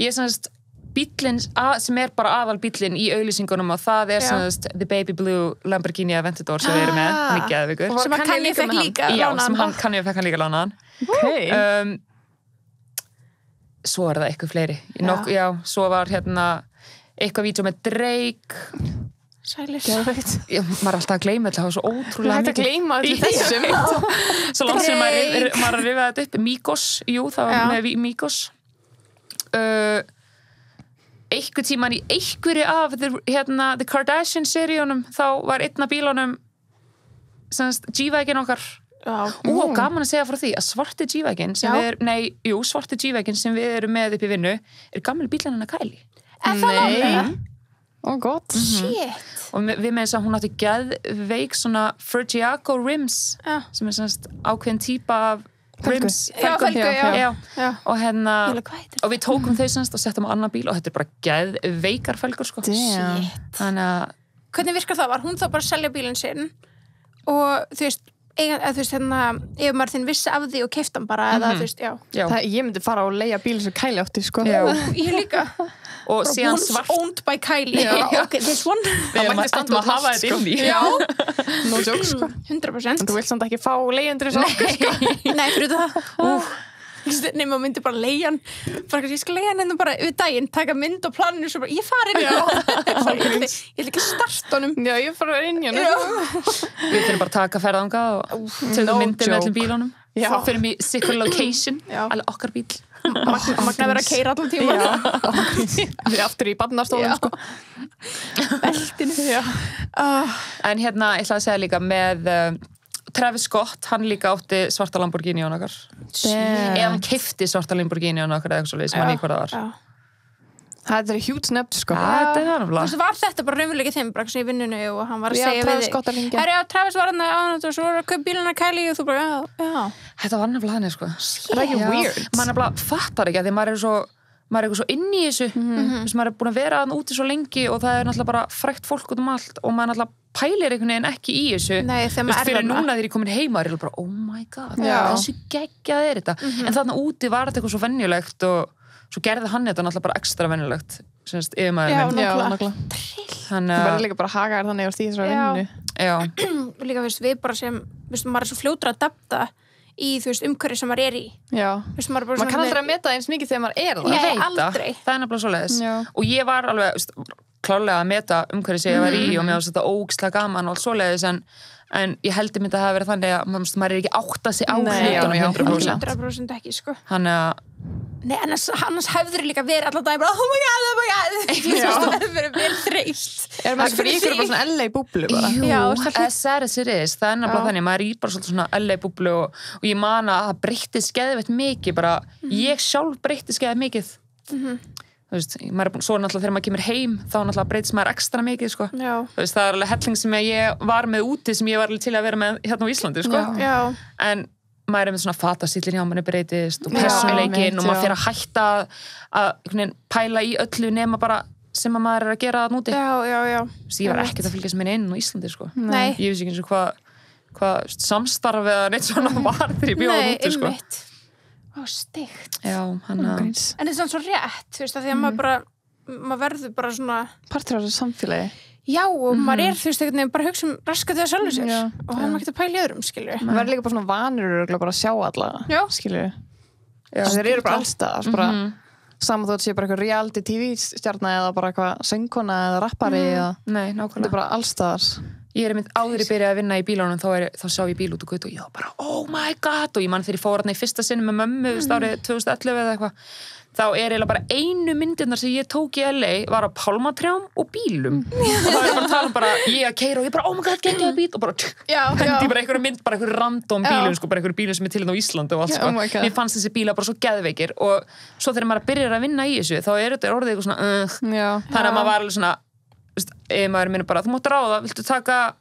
B: ég semst bíllinn sem er bara aðal bíllinn í auglýsingunum og það er semst The Baby Blue Lamborghini Aventador sem við erum með, hann er geðveikur
C: sem að Kanye fekk líka lánaðan
B: Kanye fekk hann líka lánaðan svo er það eitthvað fleiri svo var eitthvað vídeo með Drake
C: sælis
B: maður er alltaf að gleyma þetta, það var svo ótrúlega
A: mikið. Það er að gleyma allir þessum.
B: Svo langt sem maður að rifja þetta upp. Migos, það var með Migos. Einhver tíman í einhverju af The Kardashian-seríunum, þá var einn af bílunum G-Wagon okkar. Gaman að segja frá því að svarti G-Wagon svarti G-Wagon sem við erum með upp í vinnu er gamli bílinn hennar Kylie.
A: Gott.
C: Shit.
B: Og við með þess að hún átti geðveik svona Fergiaco rims sem er ákveðin típa af rims
C: felgu
B: og við tókum þau og settum á annan bíl og þetta er bara geðveikar felgur sko. Þannig að
C: hvernig virkar það? Var hún þá bara að selja bílinn sinn og þú veist ef maður þinn vissi af því og keypti hann bara eða þú veist,
A: ég myndi fara og leigja bíl sem Kylie átti sko.
C: Ég líka
B: og síðan
C: svart owned by Kylie okay, this one
B: við ættum að hafa þetta inn í
A: no joke sko
C: 100%
A: þú vilt samt ekki fá leigjendur þessu okkur sko
C: nei, fyrir það nema myndi bara leigja hann bara ég skal leigja hann bara við daginn taka mynd og planinu svo bara ég farin ég vil ekki starta honum
A: ég fara inn í hann
B: við fyrir bara að taka ferðanga og tökum myndir með allir bílunum fyrir mig secret location allir okkar bíl
C: magna vera að keyra allan tíma
A: við aftur í barnastólum sko
C: beltinu
B: en ég ætla að segja líka með Travis Scott, hann líka átti svarta Lamborghini á okkar eða hann keypti svarta Lamborghini á okkar eða eitthvað svolítið sem hann í hvað það var
A: það er huge nefnt sko
C: var þetta bara raunveruleiki þeim bara í vinnunni og hann var að segja
A: við þig
C: Travis var hann og svo var að kaupa bíluna Kylie og þú bara
B: þetta var nefnilega hann sko
A: það er ekki weird
B: maður nefnilega fattar ekki að því maður er eitthvað svo inn í þessu maður er búin að vera úti svo lengi og það er náttúrulega bara frækt fólk út allt og maður náttúrulega pælir einhvern veginn ekki í þessu fyrir núna þegar ég komin heima er ég bara oh my god, þessu geggjað er þetta en þarna úti var þetta eitthvað svo venjulegt og svo gerði hann þetta náttúrulega bara ekstra venjulegt yfirmaðurinn
A: nákvæmlega það verður líka bara haga þannig á því
C: vinnu líka við bara sem maður er svo fljótur að adapta í umhverfi sem maður er í
A: maður kann aldrei að meta eins mikið þegar maður er það
C: nei, aldrei
B: það er nefnilega svoleiðis og ég var alveg klárlega að meta umhverfi sem ég var í og mér var þetta ógeðslega gaman og allt svoleiðis en ég heldur myndi að það hafi verið þannig að maður er ekki átta sig á hlutunum
C: 100% ekki sko
B: þannig að
C: nei, annars hefður líka verið allan dag bara, oh my god það hefur verið vel þreyst
A: maður fyrir ykkur bara svona LA búblu bara
B: as sad as it is, það er nefnilega þannig maður er bara svona LA búblu og ég man að það breyttist skeðveitt mikið bara, ég sjálf breyttist skeðveitt mikið þú veist, svo náttúrulega þegar maður kemur heim þá náttúrulega breytist maður ekstra mikið sko. Þú veist, það er alveg helling sem ég var með úti sem ég var til að vera með hérna á Íslandi sko. En maður með svona fatastílinn hjá manni breytist og persónuleikinn og maður fyrir að hætta að pæla í öllu nema bara sem að maður að gera það núti.
C: Já.
B: Ég var ekkert að fylgjast minni inn á Íslandi, sko.
C: Nei.
B: Ég vissi ekki eins og hvað samstarf eða neitt svona var þegar ég bjóða núti, sko.
C: Nei, einmitt. Ó, stygt.
B: Já, hann að...
C: En þetta er svona svo rétt, þú veist, að því að maður verður bara svona...
A: Partur á þessu samfélagi.
C: Já, og maður þeir bara að hugsa raskat þegar sjálfur sér og það maður getur að pæla í öðrum, skilur.
A: Maður verður líka bara svona vanur bara að sjá alla, skilur. Þeir eru bara allstað, bara saman þótt sé bara eitthvað reality TV-stjarna eða bara eitthvað söngkona eða rappari eða... Nei, nákvæmlega. Þetta er bara allstaðar.
B: Ég mynd áður í byrja að vinna í bílunum þá sá ég bíl út og gutt og ég bara oh my god og ég mann þegar ég fór hérna í fyrsta sinni með mömmu árið 2011 eða eitthvað þá eiginlega bara einu myndirnar sem ég tók í LA var á pálmatrjám og bílum og þá bara tala bara ég að keyra og ég bara oh my god geggjaði bíl og bara hendi bara einhverju mynd bara einhverju random bílum sko bara einhverju bílum sem til hérna á Íslandi og allt sko mér fannst þessi bíla bara svo geðveikir og svo þegar maður byrjar að vinna í þessu þá þetta orðið eitthvað svona þannig að maður var alveg svona maður minni bara, þú mátt ráða, viltu taka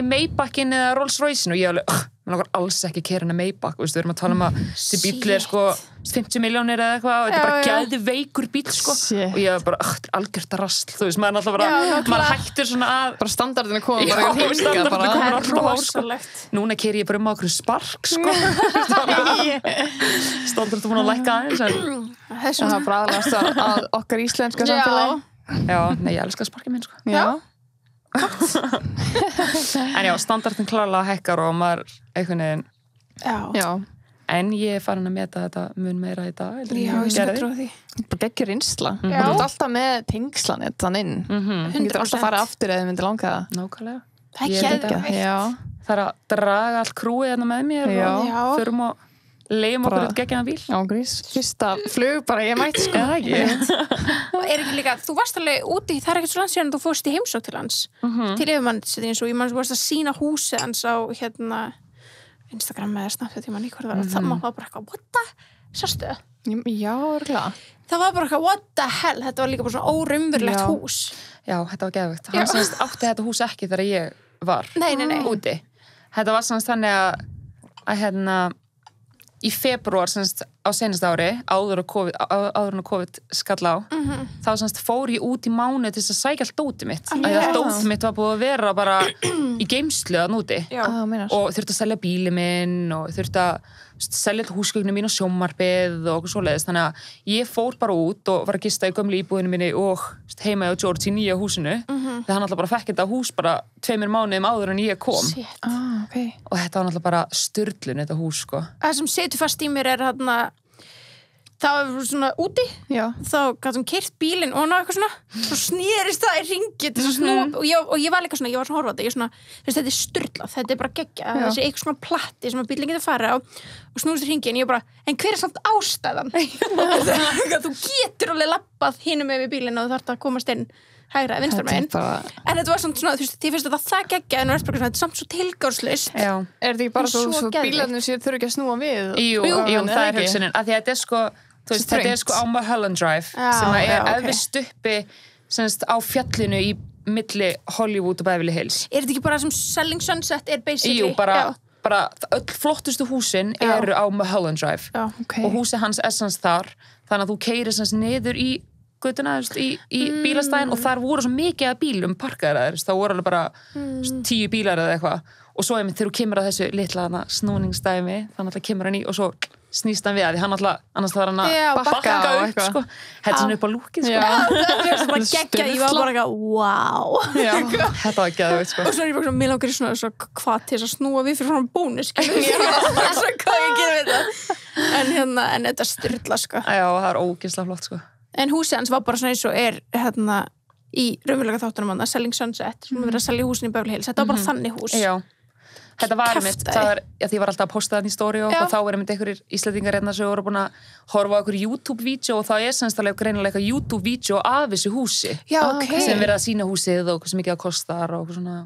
B: Maybachin eða Rolls Royce og ég alveg, mér langar alls ekki að keyra Maybach, við erum að tala að þessi bíll sko 50 milljónir eða eitthvað og þetta er bara geðveikur bíll sko og ég bara, þetta er algjört rasl þú veist, maður er alltaf bara, maður hættir svona að
A: bara standardin er komin bara
C: rosalegt
B: núna keyri ég bara á okkur spark sko standardin búin að lækka aðeins
A: það er bara aðlast að okkar íslenska samfélagi
B: já, nei, ég elskar sparkið minn sko
A: já
B: en já, standardin klárlega hækkar og maður einhvern veginn
A: já.
B: En ég er farin að meta þetta mun meira í dag
C: já, ég skal trúa því
A: bara geggjur reynsla þú ert alltaf með tengslanett þannig þú getur alltaf að fara aftur eða þið myndir langa það
B: nákvæmlega
C: það er geðveikt
B: það er að draga allt krúið hérna með mér og förum og leiðum okkur út geggjaðan bíl
A: ágrís, fyrsta flug bara ég mætti sko
C: og er ekki líka, þú varst alveg úti það er ekkert svo langt síðan að þú fórst í heimsókn til hans til yfirmannsins og ég mann varst að sína húsið hans á Instagram eða Snapchat, ég mann ekki hvað það var það maður var bara eitthvað, what the sástu það?
A: Já, örgulega
C: það var bara eitthvað, what the hell, þetta var líka bara svona óraunverulegt hús
B: já, þetta var geðveikt hann semst átti þetta hús ekki þegar ég var úti þetta var semst þannig að í febrúar á seinasta ári áður en COVID skall á þá fór ég út í mánuð til þess að sækja allt dótið mitt að dótið mitt var búið að vera bara í geymslu að núti og þurfti að selja bíli minn og þurfti að selja húsgögnum mín og sjónvarpið og svoleiðis þannig að ég fór bara út og var að gista í gömlu íbúðinu minni og heima á George í nýja húsinu þegar hann alltaf bara fekk þetta hús bara 2 mánuðum áður en ég kom
A: okay.
B: og þetta var alltaf bara sturlun þetta hús sko
C: það sem setur fast í mér er það var svona úti þá gætum keyrt bílinn og ná eitthvað svona svo snýrist það í ringi til að snúa og ég var líka svona, ég var svona horfandi ég svona, þetta er sturlað, þetta er bara geggja þessi eitthvað svona platti sem að bílinn getur fara á og snúrist í ringi en ég bara, en hver er samt ástæðan? Þú getur alveg lappað hinum með bílinn og þú þarft að komast inn hægra eða vinstra megin en þetta var svona, þú veist, því finnst þetta það geggja en þetta er samt svo tilgangslaust
A: er þetta ekki bara svo bílarnir sem þurfa ekki að snúa við?
B: Jú, það er hugsunin að því að þetta er sko þetta er sko á Mulholland Drive sem er efst uppi á fjallinu í milli Hollywood og Beverly Hills
C: er þetta ekki bara sem Selling Sunset er basically?
B: Jú, bara öll flottustu húsin eru á Mulholland Drive og húsið hans er sanns þar þannig að þú keyrir sanns niður í götuna í bílastæðin og þar voru svo mikið að bílum parkaðir það voru alveg bara 10 bílar eða eitthvað og svo þegar þú kemur að þessu litla snúningsdæmi þannig að kemur hann í og svo snýst hann við að því hann alltaf annars þarf hann að bakka upp sko. Þetta er upp á lúkið sko.
C: Það var bara geggjað, ég var bara eitthvað wow
B: þetta var geðveikt sko.
C: Og svo er ég bara svona, mér langar í svona hvað til þess að snúa við fyrir svona bónus svo hvað ég gerir við þetta en þetta styrla sko.
B: Já, það er ógeðslega flott sko.
C: En húsið hans var bara svona eins og er í raunverulega þáttunum hann Selling Sunset, svona verið að selja húsin í Beverly Hills þetta var bara þannig hús
B: Já. Þetta var mitt, því ég var alltaf að posta þannig í story og þá er mitt einhverjir Íslendingar hérna sem voru búin að horfa á einhver YouTube-vídeó og það er sannstæðlega greinilega YouTube-vídeó af þessu húsi sem verið að sína húsið og hversu mikið það kostar og svona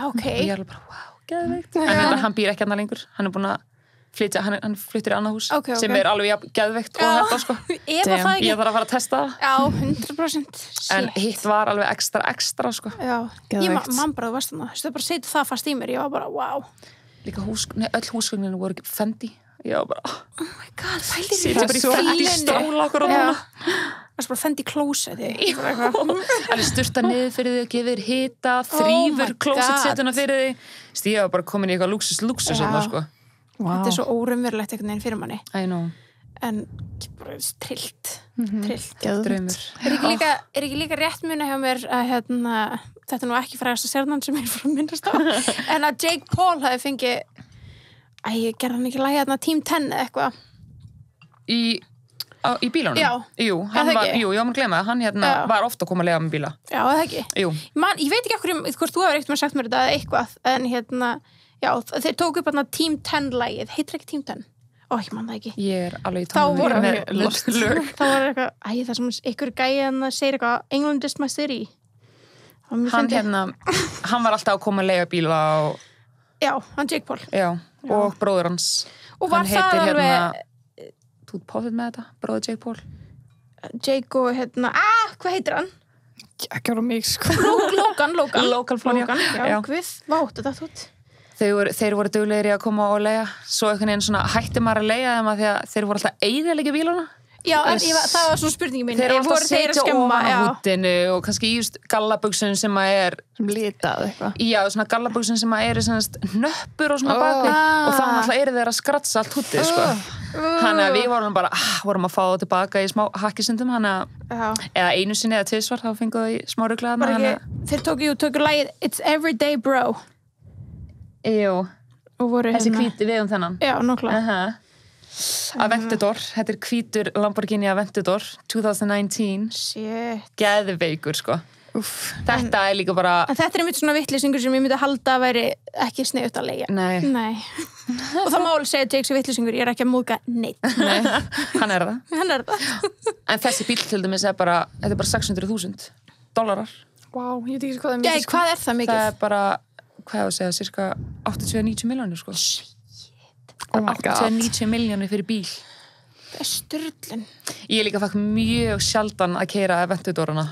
B: og ég er alveg bara, wow, geðveikt en hann býr ekki annað lengur, hann er búin að flytja, hann flyttir í annað hús sem er alveg geðveikt og þetta sko ég þarf að fara að testa það
C: já, 100%
B: en hitt var alveg ekstra sko
C: ég man bara þú varst þannig, þú bara setið það fast í mér ég var bara, wow
B: líka öll húsgögnin voru Fendi. Já, bara
C: oh my god, fældi
B: því bara í Fendi stóla okkur og núna
C: það er bara Fendi klósetti
B: það er sturta niður fyrir þig, gefið þér hita þrýfur klósettsetuna fyrir þig ég var bara komin í eitthvað lúksus sko.
C: Þetta er svo óraunverulegt einhvern veginn fyrir manni
B: I know
C: en bara trillt
B: draumur
C: er ekki líka rétt muna hjá mér að þetta er nú ekki frægasta stjarnan sem ég fór að minnast á en að Jake Paul hafi fengið ég gerði hann ekki lagið Team 10 eða eitthvað
B: í bílunum?
C: Já.
B: Jú, ég var að glemma það hann var ofta að koma að lega með bíla
C: Já, það ekki?
B: Jú
C: Ég veit ekki hvort þú hefur ekkert sagt mér þetta eða eitthvað en já, þeir tóku upp Team 10 lagið, heitir ekki Team 10? Ég man það ekki
B: Ég er alveg í tónum með lög
C: þá var eitthvað, það sem ykkur gæði segir eitthvað, England is my city
B: hann var alltaf að koma að lega bíla
C: já, hann Jake Paul
B: og bróður hans
C: og var það alveg
B: þú páðið með þetta, bróður Jake Paul
C: Jake og hvað heitir hann?
A: Ekki ára mig sko
C: Logan
B: já,
C: hvið, váttu þetta út
B: þeir voru duglegir í að koma og leia svo einhvern veginn svona hætti maður að leia þeim að því að þeir voru alltaf eyðilegja bíluna
C: já, það var svona spurningi mín
B: þeir voru alltaf að setja ofan á húddinu og kannski í gallabugsun sem að
A: sem litað eitthvað
B: já, svona gallabugsun sem að nöppur og svona baki og þá náttúrulega þeir að skratsa allt húddið sko. Þannig að við vorum að fá það tilbaka í smá hakkisundum eða einu sinni eða tvisvar þá fenguðu í smá ruglaðna
C: þeir tóku lagið It's Everyday Bro
B: Jú, þessi hvíti við þennan
C: já, nokkla
B: Aventador, þetta er hvítur Lamborghini Aventador 2019
C: shit
B: geðveikur sko þetta er líka bara
C: en þetta er einmitt svona vittlýsingur sem ég myndi halda að væri ekki sniðugt að leigja
B: nei.
C: Og það má alveg segja Jake sem vittlýsingur, ég er ekki að múka neitt
B: hann er það en þessi bíl til dæmis þetta er bara $600,000
A: wow, ég veit ekki hvað það
C: er hvað er það mikið?
B: Það er bara, hvað ég að segja, cirka 80-90 milljónir sko
A: oh my god
B: 80-90 milljónir fyrir bíl
C: það er styrlun
B: ég líka fekk mjög sjaldan að keyra Aventadorana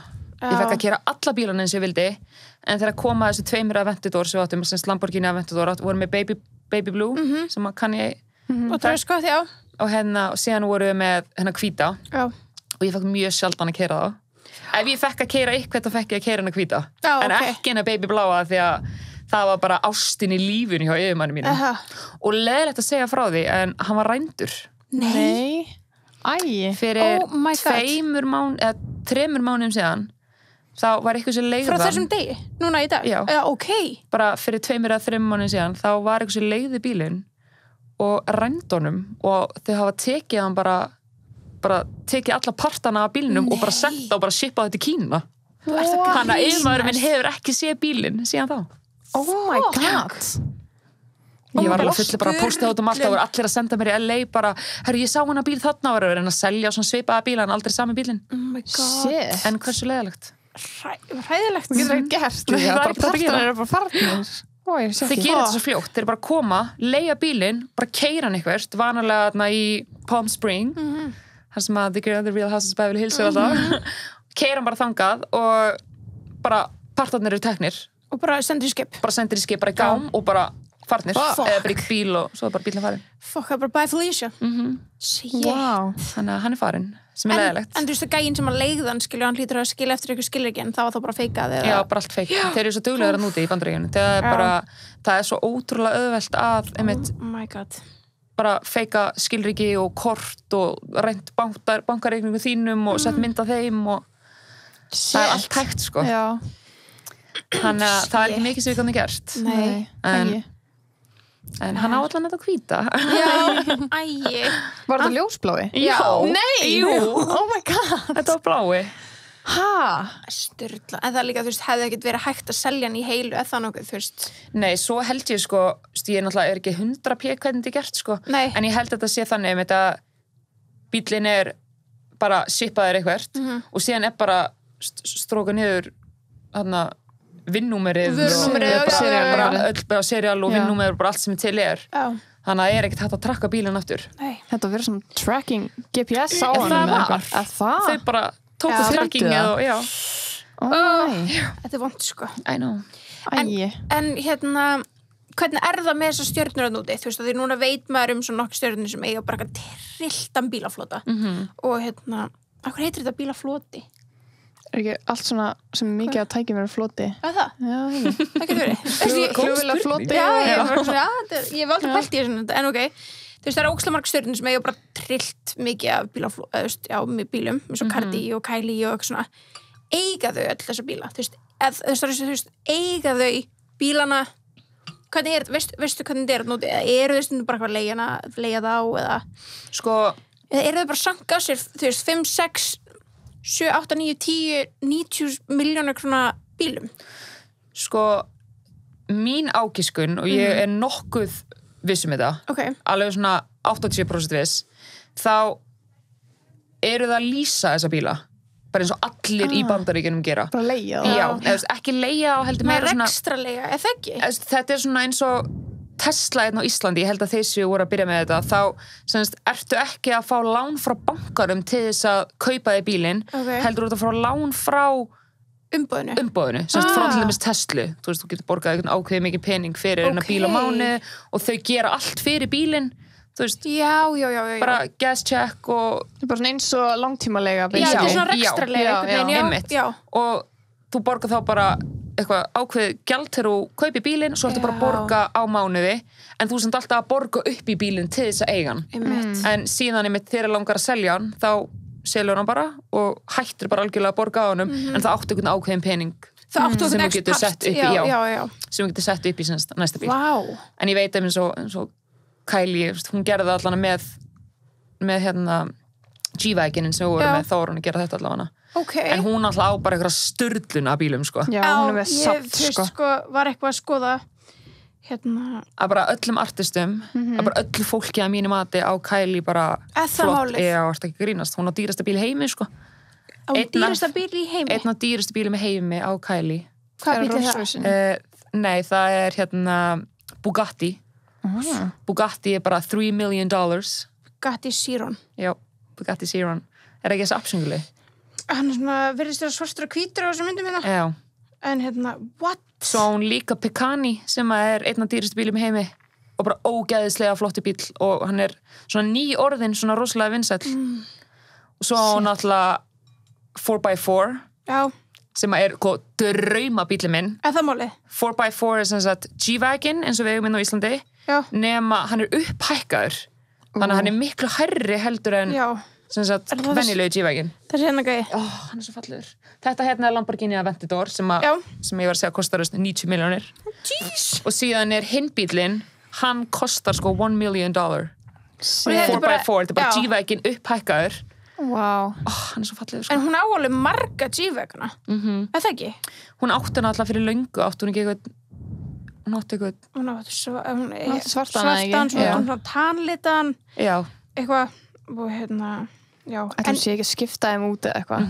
B: ég fekk að keyra alla bílana eins og ég vildi en þegar koma þessu tveimur Aventador sem áttum Lamborghini Aventador voru með Baby Blue sem kann ég
C: og það er sko því
B: og síðan voru við með hvíta og ég fekk mjög sjaldan að keyra það ef ég fekk að keyra eitthvað þá fekk ég að keyra hana hvíta en ekki hana Baby Bláa því að það var bara ástin í lífunu hjá yfirmanni mínu og leiðilegt að segja frá því en hann var rændur
C: nei
B: fyrir 3 mánuðum síðan þá var eitthvað sem leigði
C: frá þessum degi, núna í dag?
B: Já,
C: ok
B: bara fyrir 2 eða 3 mánuðum síðan þá var eitthvað sem leigði bílinn og rændunum og þau hafa tekið hann bara tekið alla partana af bílinnum og bara senda og bara shippað þetta í Kína þannig að yfirmaðurinn minn hefur ekki séð bílinn síðan þá
C: oh my god
B: ég var alveg full bara að posta út allt og voru allir að senda mér í LA bara herru ég sá hana bíl þarna og var að vera að selja svona svipaða bíla en aldrei sami bílinn
C: oh my god
B: en hversu leiðilegt
C: hræðilegt
A: þú getur ekki gert partarnir eru bara farnir
B: þeir gera þetta svo fljótt, þeir bara koma leigja bílinn, bara keyra hann eitthvað vanalega í Palm Spring þar sem að The Real Houses of Beverly Hills keyra hann bara þangað og bara partarnir eru teknir
C: og bara sendir í skip
B: bara í gám og bara farnir eða bara í bíl og svo er bara bílinn farin
C: það er bara by Felicia
A: wow.
B: Þannig að hann er farin sem er leiðilegt
C: en þú veist að gæinn sem að leigðan hann hlýtur að skilja eftir eitthvað skilur ekki en það var þá bara feikað
B: já, bara allt feik þeir eru svo duglegur að núti í Bandaríkjunum það er svo ótrúlega auðvelt að
C: oh my god
B: bara feika skilríki og kort og reynt bankareikningu þínum og sett mynd af þeim og það er allt hægt sko
A: já
B: þannig að það er ekki mikið sem við kannu gert en hann á allan þetta hvíta
A: var þetta ljósblái?
B: já,
C: nei
A: oh my god
B: þetta var blái
C: styrla, en það líka þú veist hefði ekkert verið hægt að selja hann í heilu eða nokkuð þú veist
B: nei, svo held ég sko ég náttúrulega ekki 100% hvernig þetta er gert sko en ég held að þetta sé þannig með þetta bíllinn er bara shippaður eitthvert og síðan er bara stróka niður hann vinnúmerið og serial og vinnúmerið bara allt sem til þannig að það er ekkert hægt að trakka bílinn aftur
A: þetta verður svona tracking GPS á
B: hann þau bara tóku trackingið og
C: þetta er vond sko
B: I know
C: en hvernig það með þessar stjörnur að núti, þú veist, því núna veit maður svona nokkuð stjörnur sem eiga bara trilltan bílaflota og hvað heitir þetta bílafloti?
A: Ekki allt svona sem mikið að tækja mér floti?
C: Það? Já, það getur verið.
A: Flugvélar floti?
C: Já, ég hef aldrei pælt í þessu, en ok. Þú veist, það ógeðslega margar stjörnur sem eiga bara trillt mikið af bílum, eins og Cardi og Kylie og eitthvað svona. Eiga þau öll þessa bíla? Þú veist, eiga þau bílana? Hvernig veistu hvernig þetta núti? Eða eru þau stundum bara eitthvað leiða þá, eða?
B: Sko...
C: Eða eru þau bara sanka sér, þú veist, 5, 6, 7, 8, 9, 10, 90 milljónir krona bílum?
B: Sko, mín ágiskun, og ég nokkuð viss þetta, alveg svona 80% viss, þá eru það að lýsa þessa bíla. Bara eins og allir í Bandaríkjunum gera.
A: Bara leigja
B: Já, ekki leigja og heldur meira svona...
C: Ekstra leigja, það ekki?
B: Þetta svona eins og Tesla á Íslandi, ég held að þeir séu voru að byrja með þetta, þá semst, ertu ekki að fá lán frá bankarum til þess að kaupa þig bílinn, heldur þú að fá lán frá umbúðinu, semst frá til dæmis Tesla, þú veist, þú getur borgað eitthvað ákveðið mikið pening fyrir eina bíl á mánuði og þau gera allt fyrir bílinn, þú veist,
C: já.
B: bara gas check og...
A: Það bara svona eins og langtímalega.
C: Já, þetta svona rekstrarlega.
B: Einmitt. Og þú borgar þá bara eitthvað ákveðið gjald þegar þú kaupi bílinn, svo ertu bara að borga á mánuði, en þú semt alltaf að borga upp í bílinn til þess að eiga hann. En síðan einmitt þegar langar að selja hann, þá selur hann bara og hættir bara algjörlega að borga á honum, en það áttu einhvern ákveðin pening sem þú getur sett upp í, sem þú getur sett upp í næsta bíl. En ég veit eins og Kylie, hún gerði það allan með G-Wagonin sem hún voru með, þá var hún að gera þetta allavega. En hún alltaf á bara eitthvað sturlun af bílum, sko.
A: Já, hún með samt,
C: sko. Var eitthvað að skoða
B: að bara öllum artistum, að bara öllu fólki að mínu mati á Kylie bara flott, ég ást ekki grínast, hún á dýrasta bíl í heimi, sko.
C: Á dýrasta bíl í heimi?
B: Einn af dýrastu bílum í heimi á Kylie.
C: Hvað bíl er það?
B: Nei, það er Bugatti. Bugatti er bara $3 million.
C: Bugatti Chiron.
B: Já, Bugatti Chiron. Er ekki þessi appsynguleg?
C: Hann er svona, virðist þér svartur og hvítur á þessum myndum hérna.
B: Já.
C: En what?
B: Svo hún líka Picani sem er einn af dýrastu bílum í heimi og bara ógeðislega flotti bíl og hann er svona nýorðinn svona rosalega vinsæll. Og svo hún alltaf 4x4 sem er drauma bílinn minn.
C: Það málið?
B: 4x4 er sem sagt G-Wagon eins og við eigum inn á Íslandi, nema hann er upphækkaður. Þannig að hann er miklu hærri heldur en sem sagt venjulegu G-Wagon.
C: Það er hérna gæði.
B: Hann er svo fallegur. Þetta er Lamborghini Aventador sem ég var að segja kostar 90 milljónir. Og síðan er hinn bílinn, hann kostar sko $1 million. 4x4, þetta er bara G-Wagon upphækkaður. Hann er svo fallegur, sko.
C: En hún á alveg marga G-Wagona. Er það ekki?
B: Hún átti hann alltaf fyrir löngu, átti hún ekki eitthvað hún átti
C: svartan, svona tanlitan eitthvað og
A: Þetta sé ekki að skipta þeim út eða eitthvað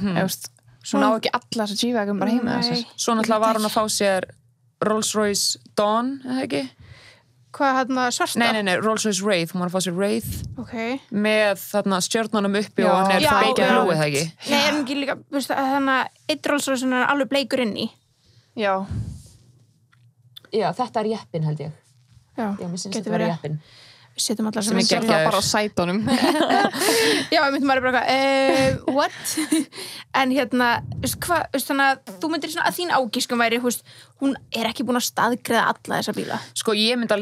A: Svo ná ekki alla þessar G-Wagon bara heima þessar
B: Svo náttúrulega var hún að fá sér Rolls-Royce Dawn, eða ekki?
C: Hvað, svarta?
B: Nei, Rolls-Royce Wraith, hún var að fá sér Wraith með stjörnunum uppi og hann er baby blue, eða ekki?
C: Nei, er hann ekki líka, einn Rolls-Royce er alveg bleikur inn í
B: Já, þetta er jeppin held ég mér syns þetta vera jeppin
C: Við setjum allar
A: sem er bara á sætunum
C: Já, við myndum bara what? En þannig að þú myndir svona að þín ágiskum væri hún er ekki búin að staðgreiða alla þessa bíla
B: Sko, ég myndi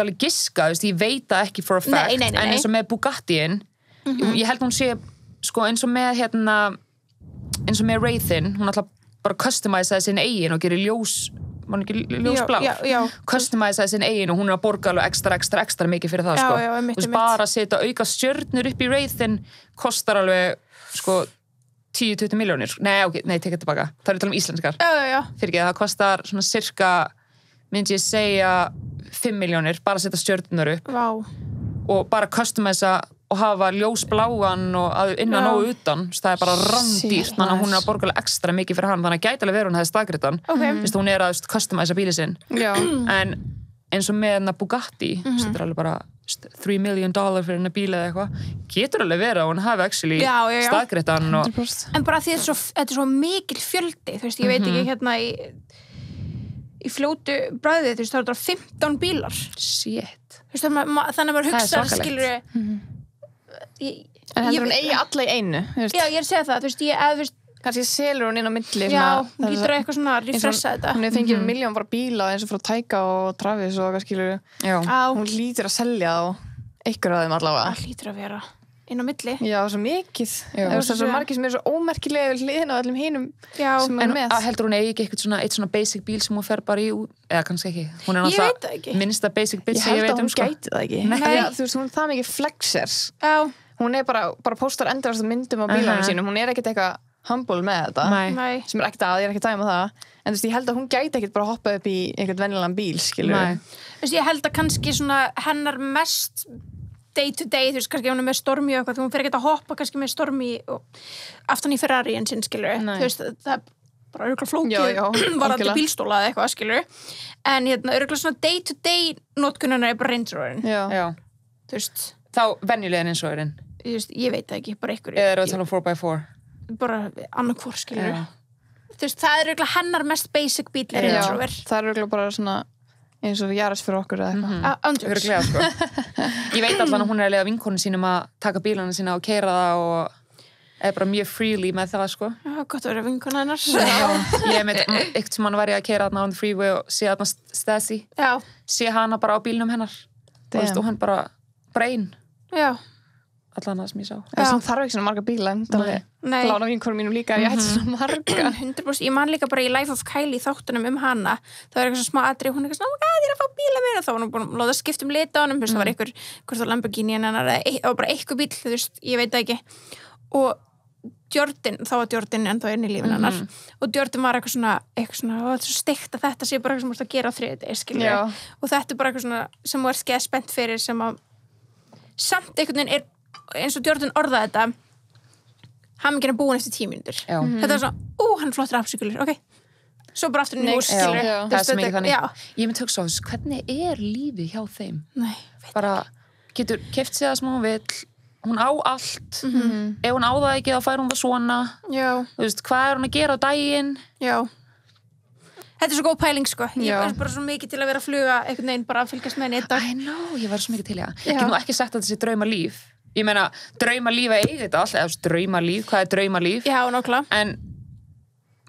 B: alveg giska, ég veit það ekki for a fact,
C: nei.
B: en eins og með Bugattiinn ég held hún sé, sko, eins og með Wraithin, hún alltaf bara customiseaði sin eigin og gerir ljósblá customiseaði sin eigin og hún er að borga alveg ekstra mikið fyrir það sko. Bara að setja auka stjörnur upp í Wraithin kostar alveg sko 10-20 milljónir nei, tekja tilbaka, það eru tala íslenskar fyrir ekki, það kostar svona cirka myndi ég segja 5 milljónir, bara að setja stjörnur upp og bara customisa og hafa ljósbláan og innan og utan, það er bara rándýrt þannig að hún er að borga ekstra mikið fyrir hann þannig að gæti alveg verið hún hefði staðgreitt hann hún er að customisa bílið sinn en eins og með Bugatti þetta er alveg bara $3 million fyrir hennar bíl eða eitthvað getur alveg verið að hún hafi actually staðgreitt hann
C: en bara því þetta er svo mikil fjöldi þú veist, ég veit ekki í fljótu bragði, þú veist, það eru 15 bílar.
B: Shit.
C: Þú veist, þannig að maður hugsa, skilur
A: en heldur hún eigi alla í einu?
C: Já, ég segja það, þú veist,
A: kannski selur hún inn á milli.
C: Já, hún getur eitthvað svona að refressa þetta.
A: Hún hefur fengið miljón bara bíla eins og frá Taika og Travis og hvað skilur. Hún lítur að selja á einhver af þeim allavega.
C: Það lítur að vera inn á milli.
A: Já, svo mikið. Það er svo margir sem eru svo ómerkilega við hliðina á öllum hinum sem er með.
B: En heldur hún eigi ekki eitt svona basic bíl sem hún fer bara í, eða kannski ekki. Hún er náttúrulega minnsta basic bíl sem ég veit
A: hún gæti það ekki. Þú veist, hún er það mikið flexers. Hún er bara postar endast myndum á bílanum sínum. Hún er ekkert eitthvað humble með þetta. Sem er ekkert ég er ekkert dæma það. En þú veist, ég held að hún gæti ekkert bara hoppa upp í einhvern venjulegan bíl, skilur.
C: Þú veist, ég held að kannski svona hennar mest day to day, þú veist, kannski hún er með Stormy og eitthvað, þú fyrir ekki að hoppa kannski með Stormy og aftan í Ferrari en sinn, skilur. Þú veist, það er bara örgulega flókið varandi bílstóla eða eitthvað, skilur. En örgulega svona day to day notkunnar er bara Range Roverin.
B: Já.
C: Þú veist.
B: Þá venjulegin eins og Roverin.
C: Þú veist, ég veit það ekki, bara einhverju.
B: Eða er það tala 4x4?
C: Bara annarkvor, skilur. Þú veist, það er örgulega hennar mest basic bíl er Range Rover.
A: Það er örgulega bara svona eins og Jaris fyrir okkur eða
C: eitthvað.
B: Sko. Ég veit allan að hún er að leiða vinkonum sínum að taka bílana sína og keyra það og er bara mjög freely með það, sko.
C: Já, gott að vera vinkona hennar.
B: Ég með eitt sem hann var ég að keyra þarna on the freeway og sé þarna Stacey. Sé hana bara á bílnum hennar. Og hann bara einn.
C: Já.
B: Allan það sem ég sá.
A: Það þarf ekki svona marga bíla. Lána vinkonum mínum líka, ég hætti svona marga.
C: 100%. Ég man líka bara í Life of Kylie þáttunum hana. Það var eitthvað smá atrið, hún eitthvað svona, ég er að fá bíla mér. Og þá var hún búin að láta skipta lit á honum. Það var hvort þá Lamborghini hennar, eða bara eitthvað bíl, þú veist, ég veit það ekki. Og Jordan, þá var Jordan ennþá inn í lífin hennar. Og Jordan var eitthvað svona, það er svo steikt að þetta sé bara eitthvað sem múst að gera á þriðjudegi, skilja. Og þetta er bara eitthvað svona sem þú ert skeið spennt fyrir sem að samt einhvern veginn er eins og Jordan orðaði þetta haminginn er búin eftir 10 mínútur. Þetta er svona, hann er flottur afsökulur, ok. Svo bara aftur inn í hús, skilur.
B: Það er sem ekki þannig. Ég myndi hugsa á þessu, hvernig er lífið hjá þeim?
C: Nei,
B: bara getur keypt sig það sem hún vill, hún á allt. Ef hún á það ekki, þá fær hún það svona. Þú veist, hvað er hún að gera á daginn?
C: Þetta er svo góð pæling, sko. Ég er bara svo mikið til að vera að fluga einhvern veginn bara að fylgjast með henni einn dag.
B: I know, ég var svo mikið til ég get nú ekki sagt að þessi draumalíf. Ég meina, draumalíf að eiga þetta allt, eða draumalíf, hvað er draumalíf?
C: Já, nákvæmlega.
B: En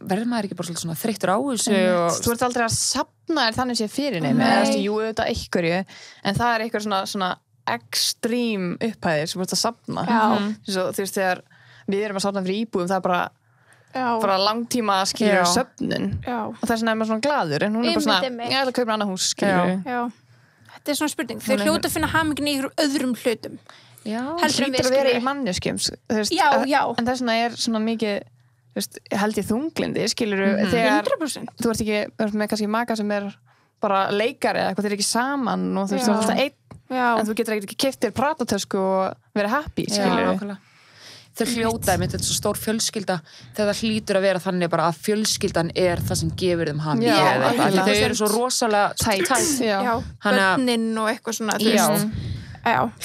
B: verður maður ekki bara svolítið svona þreyttur á þessu og...
A: Þú ert aldrei að safna þér þannig séð fyrir nefn, jú, auðvitað einhverju, en það er einhver svona extreme upphæðir sem þú ert að safna. Þú veist, þegar við erum að safna fyrir íbúðum, það er bara langtíma skilur söfnun. Og þess vegna er maður svona glaður, en hún er bara svona, ég ætla að kaupa annað hús, skilur.
C: Þetta er svona spurning. Þau hljóta að finna haminginn í öðrum hlutum.
A: Hlýtur að vera í manneskjum en þess vegna er svona mikið held ég þunglindi skilur þegar
C: 100%.
A: Þú ert ekki með kannski maka sem er bara leikari eða eitthvað, þeir eru ekki saman og þú veist, þú ert alltaf einn en þú getur ekki keypt þér pratatösku og verið happy, skilur
B: Þau hljótaði með þetta svo stór fjölskylda þegar það hlýtur að vera þannig bara að fjölskyldan er það sem gefur þeim hamingju þau eru svo rosalega tætt
C: börnin og eitthvað svona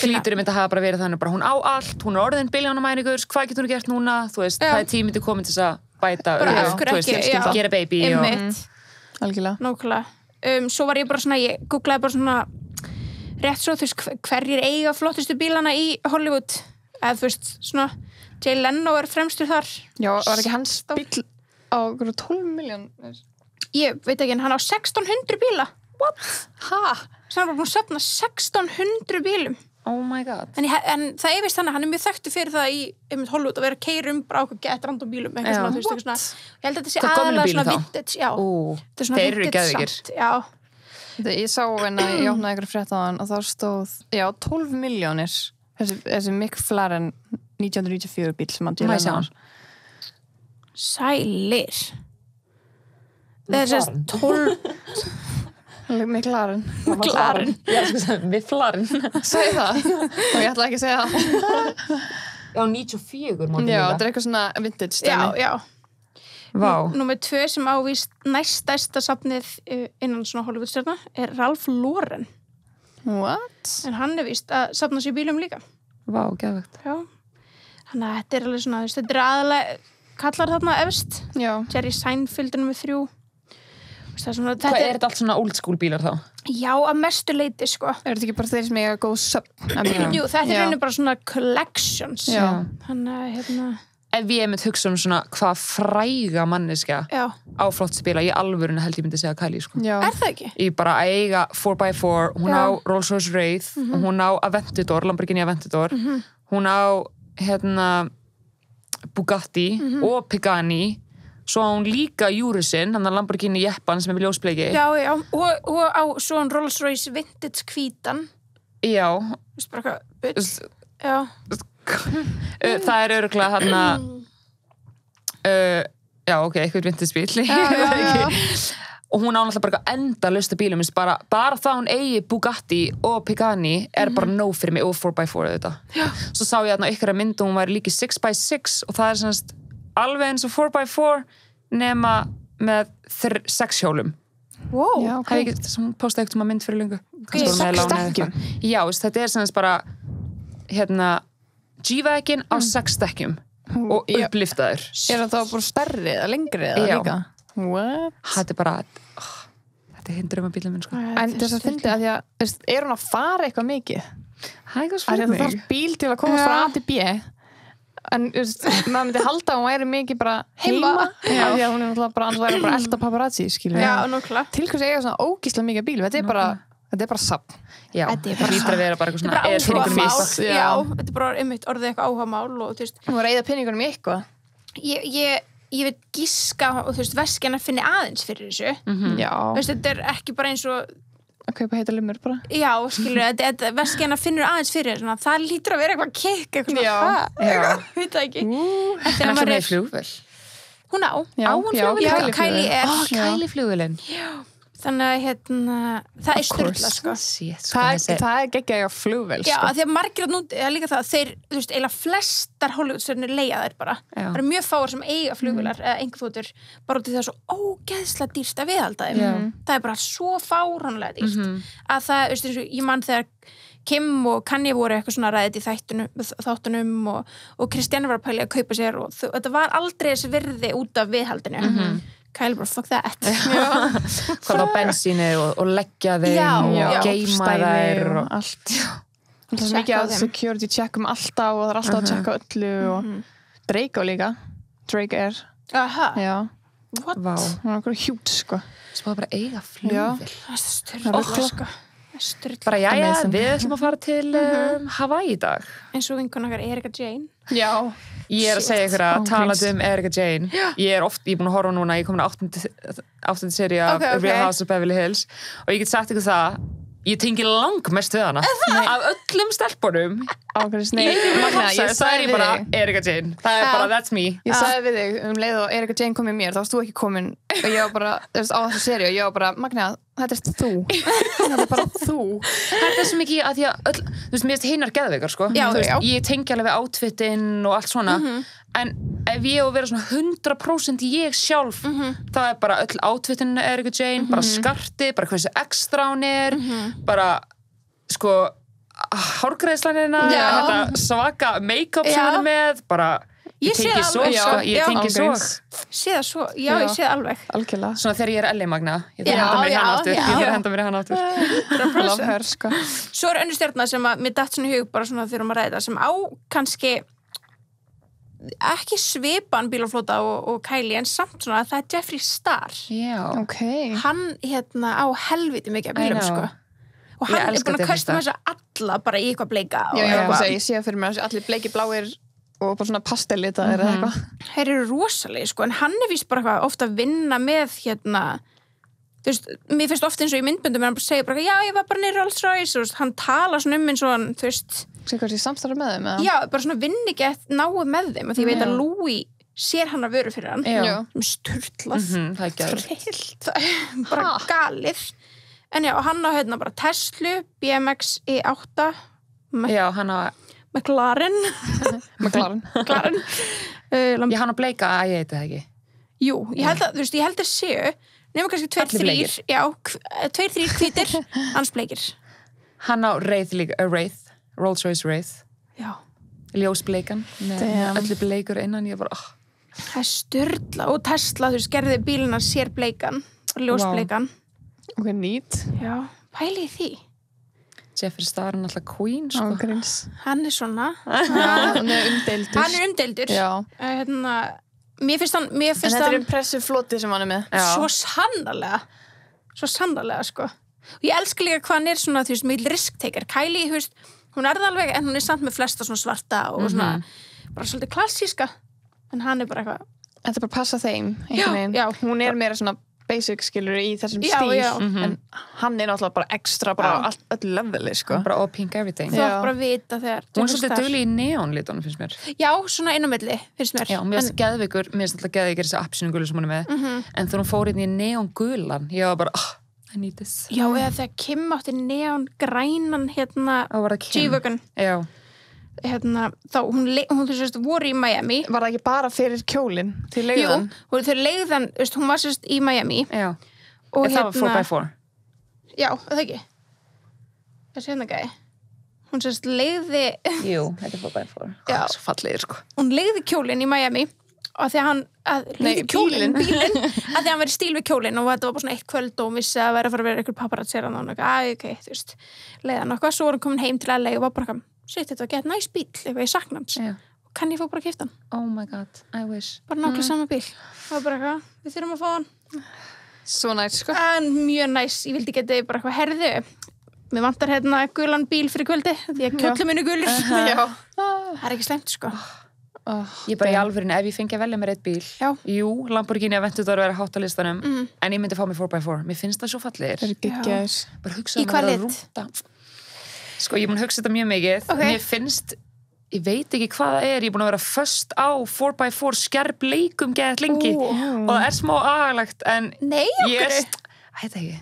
B: hlýtur að hafa bara verið þannig bara hún á allt, hún er orðin biljónamæringur, hvað getur hún gert núna þú veist, það er tíminn til komin til þess að bæta gera baby
A: algjörlega
C: nákvæmlega svo var ég bara svona, ég googlaði bara svona rétt svo, þú veist, hverjir eiga flottustu bílana í Hollywood eða þú veist, svona Jay Leno er fremstur þar
A: já, var ekki hans bíl á 12 miljón
C: ég veit ekki, en hann á 1600 bíla
A: what?
C: Svo hann var búin að safna 1600 bílum
B: oh my god
C: en það er vist hann er mjög þekktu fyrir það í Hollywood að vera að keyra bara á gett random bílum eitthvað svona, þú veist, eitthvað svona ég held að þetta sé aðalega svona vintage já, þetta er svona vintage samt já
A: ég sá en að ég opnaði einhverju frétt á hann og þá stóð, já, 12 milljónir þessi McLaren 1994 bíl sem hann til
B: að
C: sælir þessi 12
A: McLaren
B: Mifflaren
A: sagði það og ég ætla ekki að segja það
B: já, 94
A: já, þetta er eitthvað svona vintage stæmi
C: já
B: Vá.
C: Númer 2 sem ávist næststærsta safnið innan svona Hollywoodstjörna er Ralph Lauren
A: what?
C: En hann er víst að safna sér bílum líka
B: Vá, geðvegt
C: já þannig að þetta er alveg svona þetta er aðalega kallar þarna efst
A: já
C: Jerry Seinfeld er nummer 3
B: Hvað er þetta allt svona old school bílar þá?
C: Já, að mestu leyti, sko.
A: Er þetta ekki bara þeir sem eiga góð söfn?
C: Jú, þetta rauninni bara svona collections. Þannig að,
B: Ef ég mynd hugsa svona hvað fræga manneska á flottspila, í alvörinu held ég myndi segja Kylie, sko.
C: Er það ekki?
B: Ég bara eiga 4x4, hún á Rolls-Royce Wraith, hún á Aventador, Lamborghini Aventador, hún á, Bugatti og Pagani, svo á hún líka Júrusin, hann er Lamborghini Jeppan sem er með ljósbleiki.
C: Já, og á svona Rolls-Royce Vintage hvítan.
B: Já.
C: Þú veist bara hvað, já.
B: Það er örugglega þarna já, ok, eitthvað vintage-bíl og hún á náttúrulega bara endalaust af bílum, bara það hún eigi Bugatti og Pagani er bara nóg fyrir mig og 4x4 þetta. Svo sá ég þarna ykkur að mynda, hún væri líka 6x6 og það er semst alveg eins og 4x4 nema með 6 hjólum.
C: Wow.
B: Hefði ekki, sem postaði eitthvað mynd fyrir lengu.
A: 6 stekkjum?
B: Já, þetta er semst bara G-Wagon á 6 stekkjum og uppliftaður.
A: Er það þá bara stærri eða lengri eða líka? What?
B: Þetta er bara þetta er hindrum að bílum minn, sko.
A: En þess að fyndi að því að er hún að fara eitthvað mikið?
B: Það er eitthvað
A: spurning. Það þarf bíl til að komast frá A til B en maður myndi halda að hún væri mikið bara heima því að hún er náttúrulega bara annars væri bara elda paparazzi, skilur við.
C: Já, nákvæmlega.
A: Til hvers eiga svona ógeðslega mikið bíl? Þetta er bara safn.
B: Já, þetta hlýtur að vera bara eitthvað svona
C: áhugamál. Já, þetta er bara orðið eitthvað áhugamál og þú veist.
A: Hún var að eyða peningunum í eitthvað.
C: Ég veit giska og þú veist, veskina finni aðeins fyrir þessu.
A: Já.
C: Þú veist, þetta er ekki bara eins og
A: að kaupa heita lumur bara.
C: Já, skilur, þetta veskina finnur aðeins fyrir svona, það lítur að vera eitthvað kikk, eitthvað
B: svona,
C: veit það ekki.
B: Þetta er með flugvél.
C: Hún á
B: flugvél.
C: Kylie er.
B: Kylie flugvélin.
C: Já. Þannig að það er styrla, sko.
A: Það er geggjað á flugvél, sko.
C: Já, því að margir það er líka það, þeir, þú veist, eiginlega flestar Hollywood-stjörnur leigja þær bara. Það eru mjög fáar sem eiga flugvélar eða einhverþotur, bara út í það er svo ógeðslega dýrt að viðhalda þeim. Það er bara svo fáránlega dýrt. Að það, þú veist, ég man þegar Kim og Kanye voru eitthvað svona ræðið í þáttunum og Kristjana var að pæla að kaupa sér og þetta var aldrei þessi virði út af viðhaldinu. Kylie bara, fuck that.
B: Hvað á bensínu og leggja þeim og geima þær og
A: allt. Það er mikið að security checkum alltaf og það er alltaf að checka öllu og Drake á líka. Drake er.
C: Aha.
A: Já.
C: What?
B: Vá.
A: Það er okkur hjút, sko.
B: Svo það bara eiga flugvél.
C: Það er styrla, sko.
B: Bara jæja, við ætlum að fara til Hawaii í dag.
C: Eins og vinkona okkar Erika Jane.
A: Já.
B: Ég er að segja ykkur að talað Erika Jane. Ég er búin að horfa núna, ég er komin að 8. seríu af Real House of Beverly Hills og ég get sagt ykkur það, ég tengi langmest við hana. Af öllum stelpunum. Ég sagði bara Erika Jane. Það er bara, that's me.
A: Ég sagði við þig leið og Erika Jane kom í mér, þá varst þú ekki komin og ég var bara, á þessu seríu, ég var bara, Magnea, þetta er þú. Þetta er bara þú.
B: Þetta er svo mikið að því að þú veist, mér finnst hinnar geðveikar, sko. Ég tengi alveg við outfitinn og allt svona en ef ég á að vera svona 100% ég sjálf það er bara öll outfitinn Erika Jane, bara skartið, bara hversu extra hún er, bara sko hárgreiðslan hérna, svaka make-up sem hún er með, bara ég tengi svo, sko, ég tengi svo
C: sé það svo, já, ég sé það alveg
A: algjörlega,
B: svona þegar ég er LA Magna ég þarf að henda mér í hana aftur
A: love her, sko.
C: Svo er önnur stjarna sem að mér datt svona í hug bara svona þegar maður ræða sem á kannski ekki svipan bílaflota og Kylie en samt svona að það er Jeffree Star
A: okay.
C: Hann hérna á helviti mikið af bílum, sko og hann er búin að kösta með þess að alla bara í eitthvað bleika
A: ég sé fyrir mér að allir bleiki bláir og bara svona pastellita eða eitthvað.
C: Þeir eru rosalega, sko, en hann er víst bara eitthvað ofta að vinna með, hérna, þú veist, mér finnst ofta eins og í myndböndum, hann bara segir bara, já, ég var bara niður Rolls Royce, og hann tala svona eins og hann, þú veist.
A: Sér hvað sé samstarf með þeim, eða?
C: Já, bara svona vinni ekki náu með þeim, og því ég veit að Louis sér hann að vöru fyrir hann.
A: Já.
C: Sem sturlað.
B: Það er gælt.
C: Bara galið. En já, hann á, hérna, bara Tesla, BMX E8.
B: Já, hann á
C: McLaren
B: ég hann að bleika að ég heiti það ekki
C: jú, ég held að, þú veist, ég held að séu nema kannski 2-3 hvítir, hans bleikir
B: hann á Wraith líka, Rolls Royce Wraith
C: já,
B: ljósbleikan með öllu bleikur innan, ég bara
C: það er styrla og Tesla, þú veist, gerði bílina sér bleikan ljósbleikan.
A: Ok, nýtt.
C: Já, pæli í því.
B: Jeffree Star er náttúrulega queen, sko.
C: Hann er svona.
A: Já, hann er umdeildur.
C: Hann er umdeildur.
A: Já.
C: Mér finnst hann... En
A: þetta er impressive floti sem hann er með.
C: Svo sannarlega, sko. Og ég elska líka hvað hann er svona, þú veist, mikil risk-taker. Kylie, þú veist, hún er það alveg, en hún er samt með flesta svona svarta og svona, bara svolítið klassíska. En hann er bara eitthvað...
A: Þetta er bara að passa þeim,
C: já.
A: Hún er meira svona basic, skilur, í þessum stíl. En hann er náttúrulega bara ekstra, bara öll leveli, sko.
B: Bara all pink everything.
C: Þú átt bara að vita þegar...
B: Hún er svolítið dugleg í neonlitunum, finnst mér.
C: Já, svona inn á milli, finnst mér.
B: Já, mér finnst geðveikur, alltaf geðveikir þessi appelsínugulu sem hún er með. En þegar hún fór inn í neongulan, ég var bara, I need this.
C: Já, eða þegar Kim átti neongrænan, G-Wagon.
B: Já.
C: Þá hún sérst voru í Miami.
A: Var það ekki bara fyrir kjólinn til leigðan?
C: Jú, þau leigðan, hún var sérst í Miami.
B: Já, og það var 4x4.
C: Já, það ekki. Þessi hérna gæði. Hún sérst leigði...
B: Jú, þetta er 4x4. Já, svo fallegir, sko.
C: Hún leigði kjólinn í Miami og því að hann... bílinn. Að því að hann verið stíl við kjólinn og þetta var bara svona eitt kvöld og hún vissi að vera að fara að vera eitthvað paparazzi og ok, þú veist, leiðan og svo var hann komin heim til LA og var bara shit, þetta var gett næs bíl, eitthvað ég sakna hans og kann ég fá bara að keypta hann.
B: Oh my god, I wish.
C: Bara nákvæmlega sama bíl og bara eitthvað, við þurfum að fá hann.
A: Svo næs, sko.
C: En mjög næs, ég vildi geta bara eitthvað herðu. Mér vantar gulan bíl fyrir kvöldi því að kjóllum minni gulur. Það er ekki slemt, sko.
B: Ég bara í alvörinu, ef ég fengi að velja mér eitt bíl jú, Lamborghini Aventador verið hátt á listanum en ég myndi fá mig 4x4, mér finnst það svo fallegir bara hugsa
C: í hvað lit?
B: Sko, ég er búin að hugsa þetta mjög mikið mér finnst, ég veit ekki hvað það er ég er búin að vera föst á 4x4 skerp leikum geðað lengi og það er smá agalegt en ég heit ekki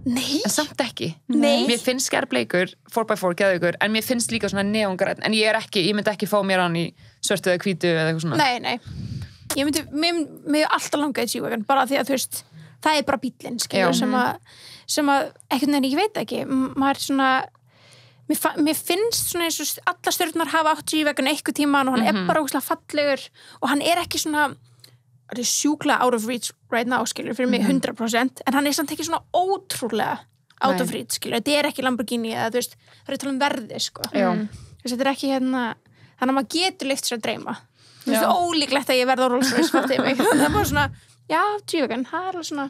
B: en samt ekki mér finnst skerpleikur 4x4 geðaugur en mér finnst líka svona neongræn en ég myndi ekki fá mér hann í svörtu eða hvítu eða eitthvað svona
C: nei mér alltaf langa í G-Wagon bara því að þú veist það er bara bíllinn skilur sem að ekkert en ég veit ekki maður svona mér finnst svona eins og alla stjörnunar hafa átt G-Wagon eitthvað tíman og hann er bara ógeðslega fallegur og hann er ekki svona það er sjúklega out of reach right now, skilur, fyrir mig 100% en hann er samt ekki svona ótrúlega out of reach, skilur, þetta er ekki Lamborghini eða þú veist, það er tala verði, sko þetta er ekki þannig að maður getur leitt sér að dreyma þú veist, ólíklegt að ég verða á Rolls-Royce fattið mig, það er bara svona já, G-Wagon, það er alveg svona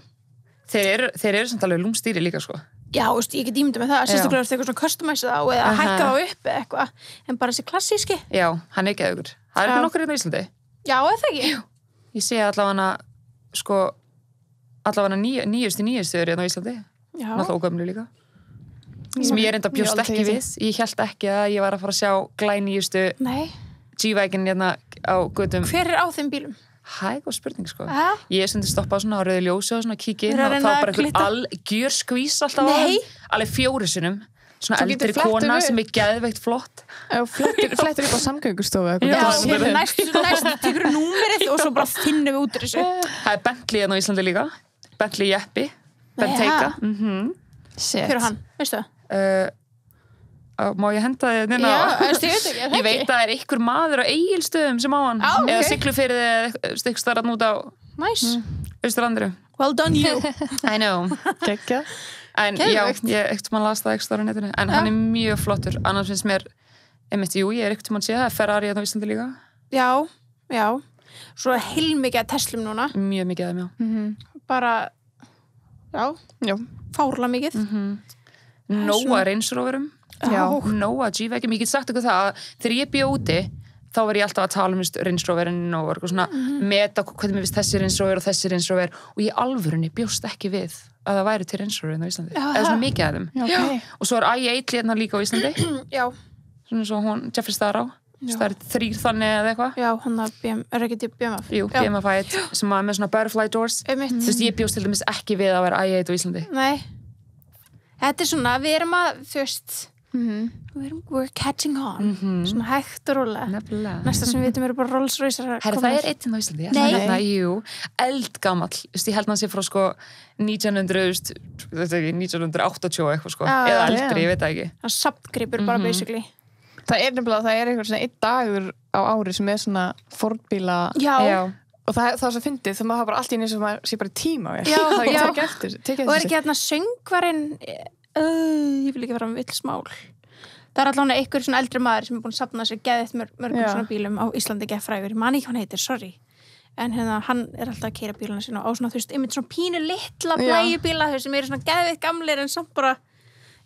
B: þeir eru samt alveg lúmstýri líka, sko
C: já, þú veist, ég get ímyndað með það sérstaklega eitthvað svona customize þá eða hækka þá upp eða eitthvað, en bara þessi klassíski
B: já, hann er geðugur, það er nokkur hérna í Íslandi
C: já, eða ekki
B: ég sé allavega sko nýjustu hérna á Íslandi náttúrulega ógömlu líka sem ég enda bjóst ekki við ég held ekki að ég var að fara að sjá glænýjustu G-Wagon hérna á götum
C: hver er á þeim bílum?
B: Góð spurning sko ég er stundið stoppað svona á rauðu ljósi og svona kíkið og þá bara einhver algjör skvís alltaf á hann alveg 4 sinnum svona eldri kona sem er geðveikt flott
A: flettur upp á samgöngustofu
C: næst tekur númerið og svo bara finnum við út þessu
B: það er Bentley hérna á Íslandi líka Bentley Jeppi Bentayga
C: hver er hann, veistu það?
B: Má ég henda þið inn á ég veit að það er einhver maður á Egilsstöðum sem á hann eða Siglufirði eða stikkstarrat út á Austurlandri
C: well done you
B: I know
A: geggja
B: en já, ég ekkert mann las það ekki starf á netinu en hann er mjög flottur annars finnst mér, ég er ekkert mann séð það er Ferrari á Íslandi líka
C: já, svo heilmikið að Teslum núna
B: mjög mikið að mjá
C: bara, já fárlega mikið
B: Nóa Range Roverum Nóa G-Wagon, ég get sagt ykkur það að þegar ég bjó úti þá var ég alltaf að tala um Range Roverinn og svona meta hvernig mér finnst þessi Range Rover og þessi Range Rover og ég alvörunni bjóst ekki við að það væri til Range Roverinn á Íslandi eða svona mikið af þeim og svo er i8 hérna líka á Íslandi svona svo hún, Jeffree Star á það er 3 þannig eða eitthvað
C: já, hann er ekki til BMF
B: jú, BMF i8 sem að með svona butterfly doors þú veist, ég bjóst til dæmis ekki við að vera i8 á Íslandi
C: nei, þetta er svona, við erum að þú veist we're catching on svona hægt og rólega næsta sem við veitum eru bara Rolls-Royce
B: það er eitt á Íslandi eldgamall, ég held að hann sé frá sko 1980 eitthvað sko eða eldri, ég veit það ekki
C: það safngripur bara basically
A: það er nefnilega, það er eitthvað svona 1 dagur á ári sem er svona Ford-bíla og það er svo fyndið þegar maður hafa bara allt í einu sem maður sé bara tíma vel.
C: Já.
A: Og
C: ekki hérna söngvarinn ég vil ekki vera með villsmál. Það allavega einhver svona eldri maður sem búin að safna sér geðið mörgum svona bílum á Íslandi frægur. Ég man ekki hvað hann heitir, sorry. En hérna, hann alltaf að keyra bílana sína á svona, þú veist, einmitt svona pínu litla blæjubíla, þau sem eru svona geðveitt gamlir en samt bara,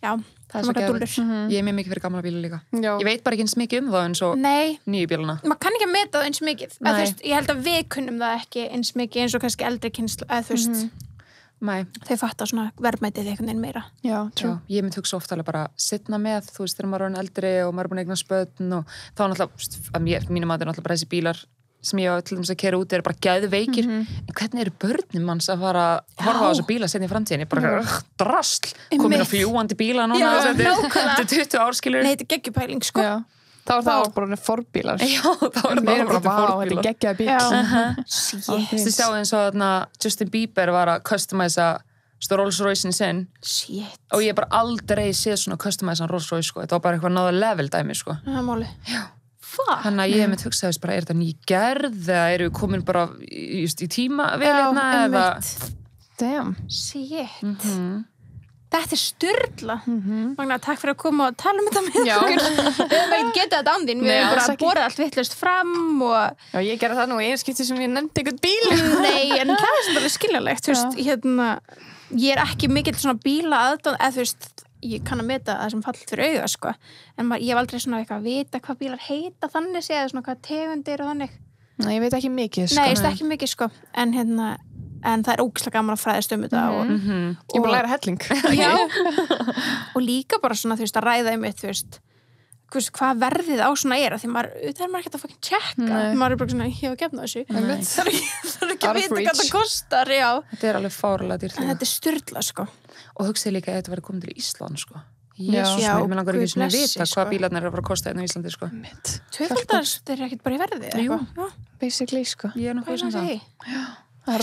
C: já,
B: það er svo geðveitt. Ég er mjög mikið fyrir gamla bíla líka. Ég veit bara ekki eins mikið það eins og nýju bílana.
C: Maður kann ekki að meta það eins mikið. Þú veist, ég held að við kunnum það ekki eins mikið eins og kannski eldri kynslóð, eða þú veist, þau fatta svona verðmætið einhvern veginn meira.
A: Já, true.
B: Ég mynd hugsa oft alveg bara sitna með, þú veist, þegar maður er orðinn eldri og maður er búin að eignast börn og þá náttúrulega, mínum maður er náttúrulega bara þessi bílar sem ég á til dæmis að keyra út eru bara geðveikir en hvernig eru börnin manns að fara að horfa á þessu bíla seinni í framtíðinni bara drasl, komin á fljúandi bíla núna þetta er 20 ár skilur.
C: Nei, þetta er geggjupæling sko.
A: Þá er það bara forbílar.
B: Já, þá er það bara forbílar.
A: Þetta er geggjaði bíl.
B: Þú sjáðu eins og Justin Bieber var að customisa Rolls Royce-in sinn og ég bara aldrei séð svona customisa Rolls Royce sko. Þetta var bara eitthvað náða level dæmi sko.
C: Það er máli.
B: Já. Þannig að ég mitt hugsaðist bara, er þetta ný gerð eða eru við komin bara just í tíma vel hérna eða
A: damn,
C: shit þetta er sturla Magna, takk fyrir að koma og tala um þetta með okkur við hefum ekki getað þetta án þín við hefum bara borðið allt vitlaust fram og
A: já, ég gerði það nú í einu skipti sem ég nefndi einhvern bíl
C: nei, en það er bara skiljanlegt hérna, ég er ekki mikill svona bíla aðdáð eða þú veist ég kann að meta það sem fall fyrir auga sko. En ég hef aldrei svona eitthvað að vita hvað bílar heita þannig sé eða svona hvað tegundir og þannig.
A: Nei, ég veit ekki mikið sko.
C: Nei, ég veist ekki mikið sko. En það er ógeðslega gaman að fræðast þetta og
A: ég er bara að læra helling.
C: Já. Og líka bara svona þú veist að ræða einmitt þú veist hvað verðið á svona er því það er maður ekkert að fucking checka maður er bara svona, ég hef gefnað þessu það er ekki að vita hvað það kostar
B: þetta er alveg fárlega dýrt
C: þetta er sturla sko
B: og hugsið líka að þetta verið komið til Ísland sko Jesús, mér langar ekki svona að vita hvað bílarnir eru að fara að kosta hérna í Íslandi sko
C: tvöfaldar, þeir eru ekkert bara í verði
A: jú, basically sko
B: ég er nokkuð sem það
A: það er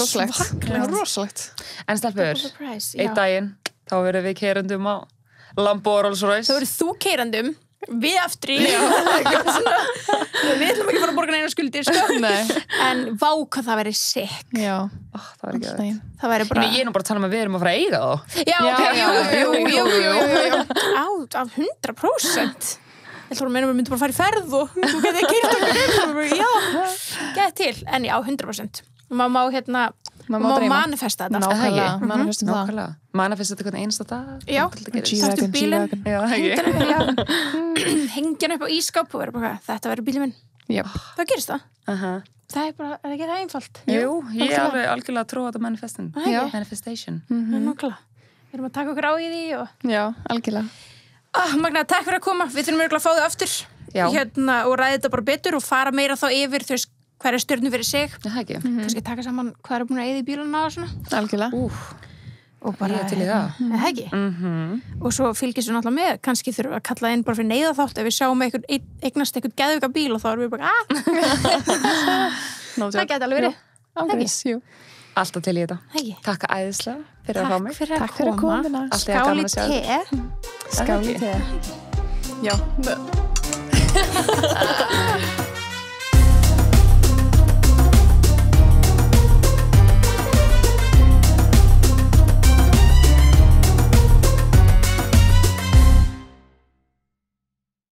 A: rosalegt
B: en stelpur, einn daginn þá verðum við keyrandum á Lambo og Rolls Royce
C: þá verður þú keyrandum við aftur í við ætlum ekki að fara að borga neina skuldir sko. En vá hvað það verið sick
B: það verið ekki
C: það verið bara
B: ég er nú bara að tala um að við erum að fara að eiga þá
C: jú af 100% ég ætlum að meina að við myndum bara að fara í ferð og þú getið að keyra okkur já, get til, en já, 100% maður má manifesta þetta
B: nákvæmlega manifesta þetta hvernig einsta dag
C: já, startu bílinn hengjan upp á ískáp og verður bara, þetta verður bílinn minn það gerist það það er bara, er ekki það einfalt
B: jú, ég er alveg algjörlega að trúa þetta manifestation
C: nákvæmlega, við erum að taka okkur á í því
A: já, algjörlega
C: Magna, takk fyrir að koma, við þurfum örgulega að fá þau aftur og ræða þetta bara betur og fara meira þá yfir þú veist hver er stjörnum fyrir sig kannski taka saman hvað er búin að eyða í bíluna og svona
A: algjörlega
C: og bara
B: til í það
C: ekki og svo fylgjast við náttúrulega með kannski þurfum við að kalla inn bara fyrir neyða þátt ef við sjáum eignast eitthvað geðvika bíl og þá erum við bara það geti alveg verið
B: alltaf til í þetta takk æðislega fyrir að fá mig
C: takk fyrir að koma skál í te
A: skál í te já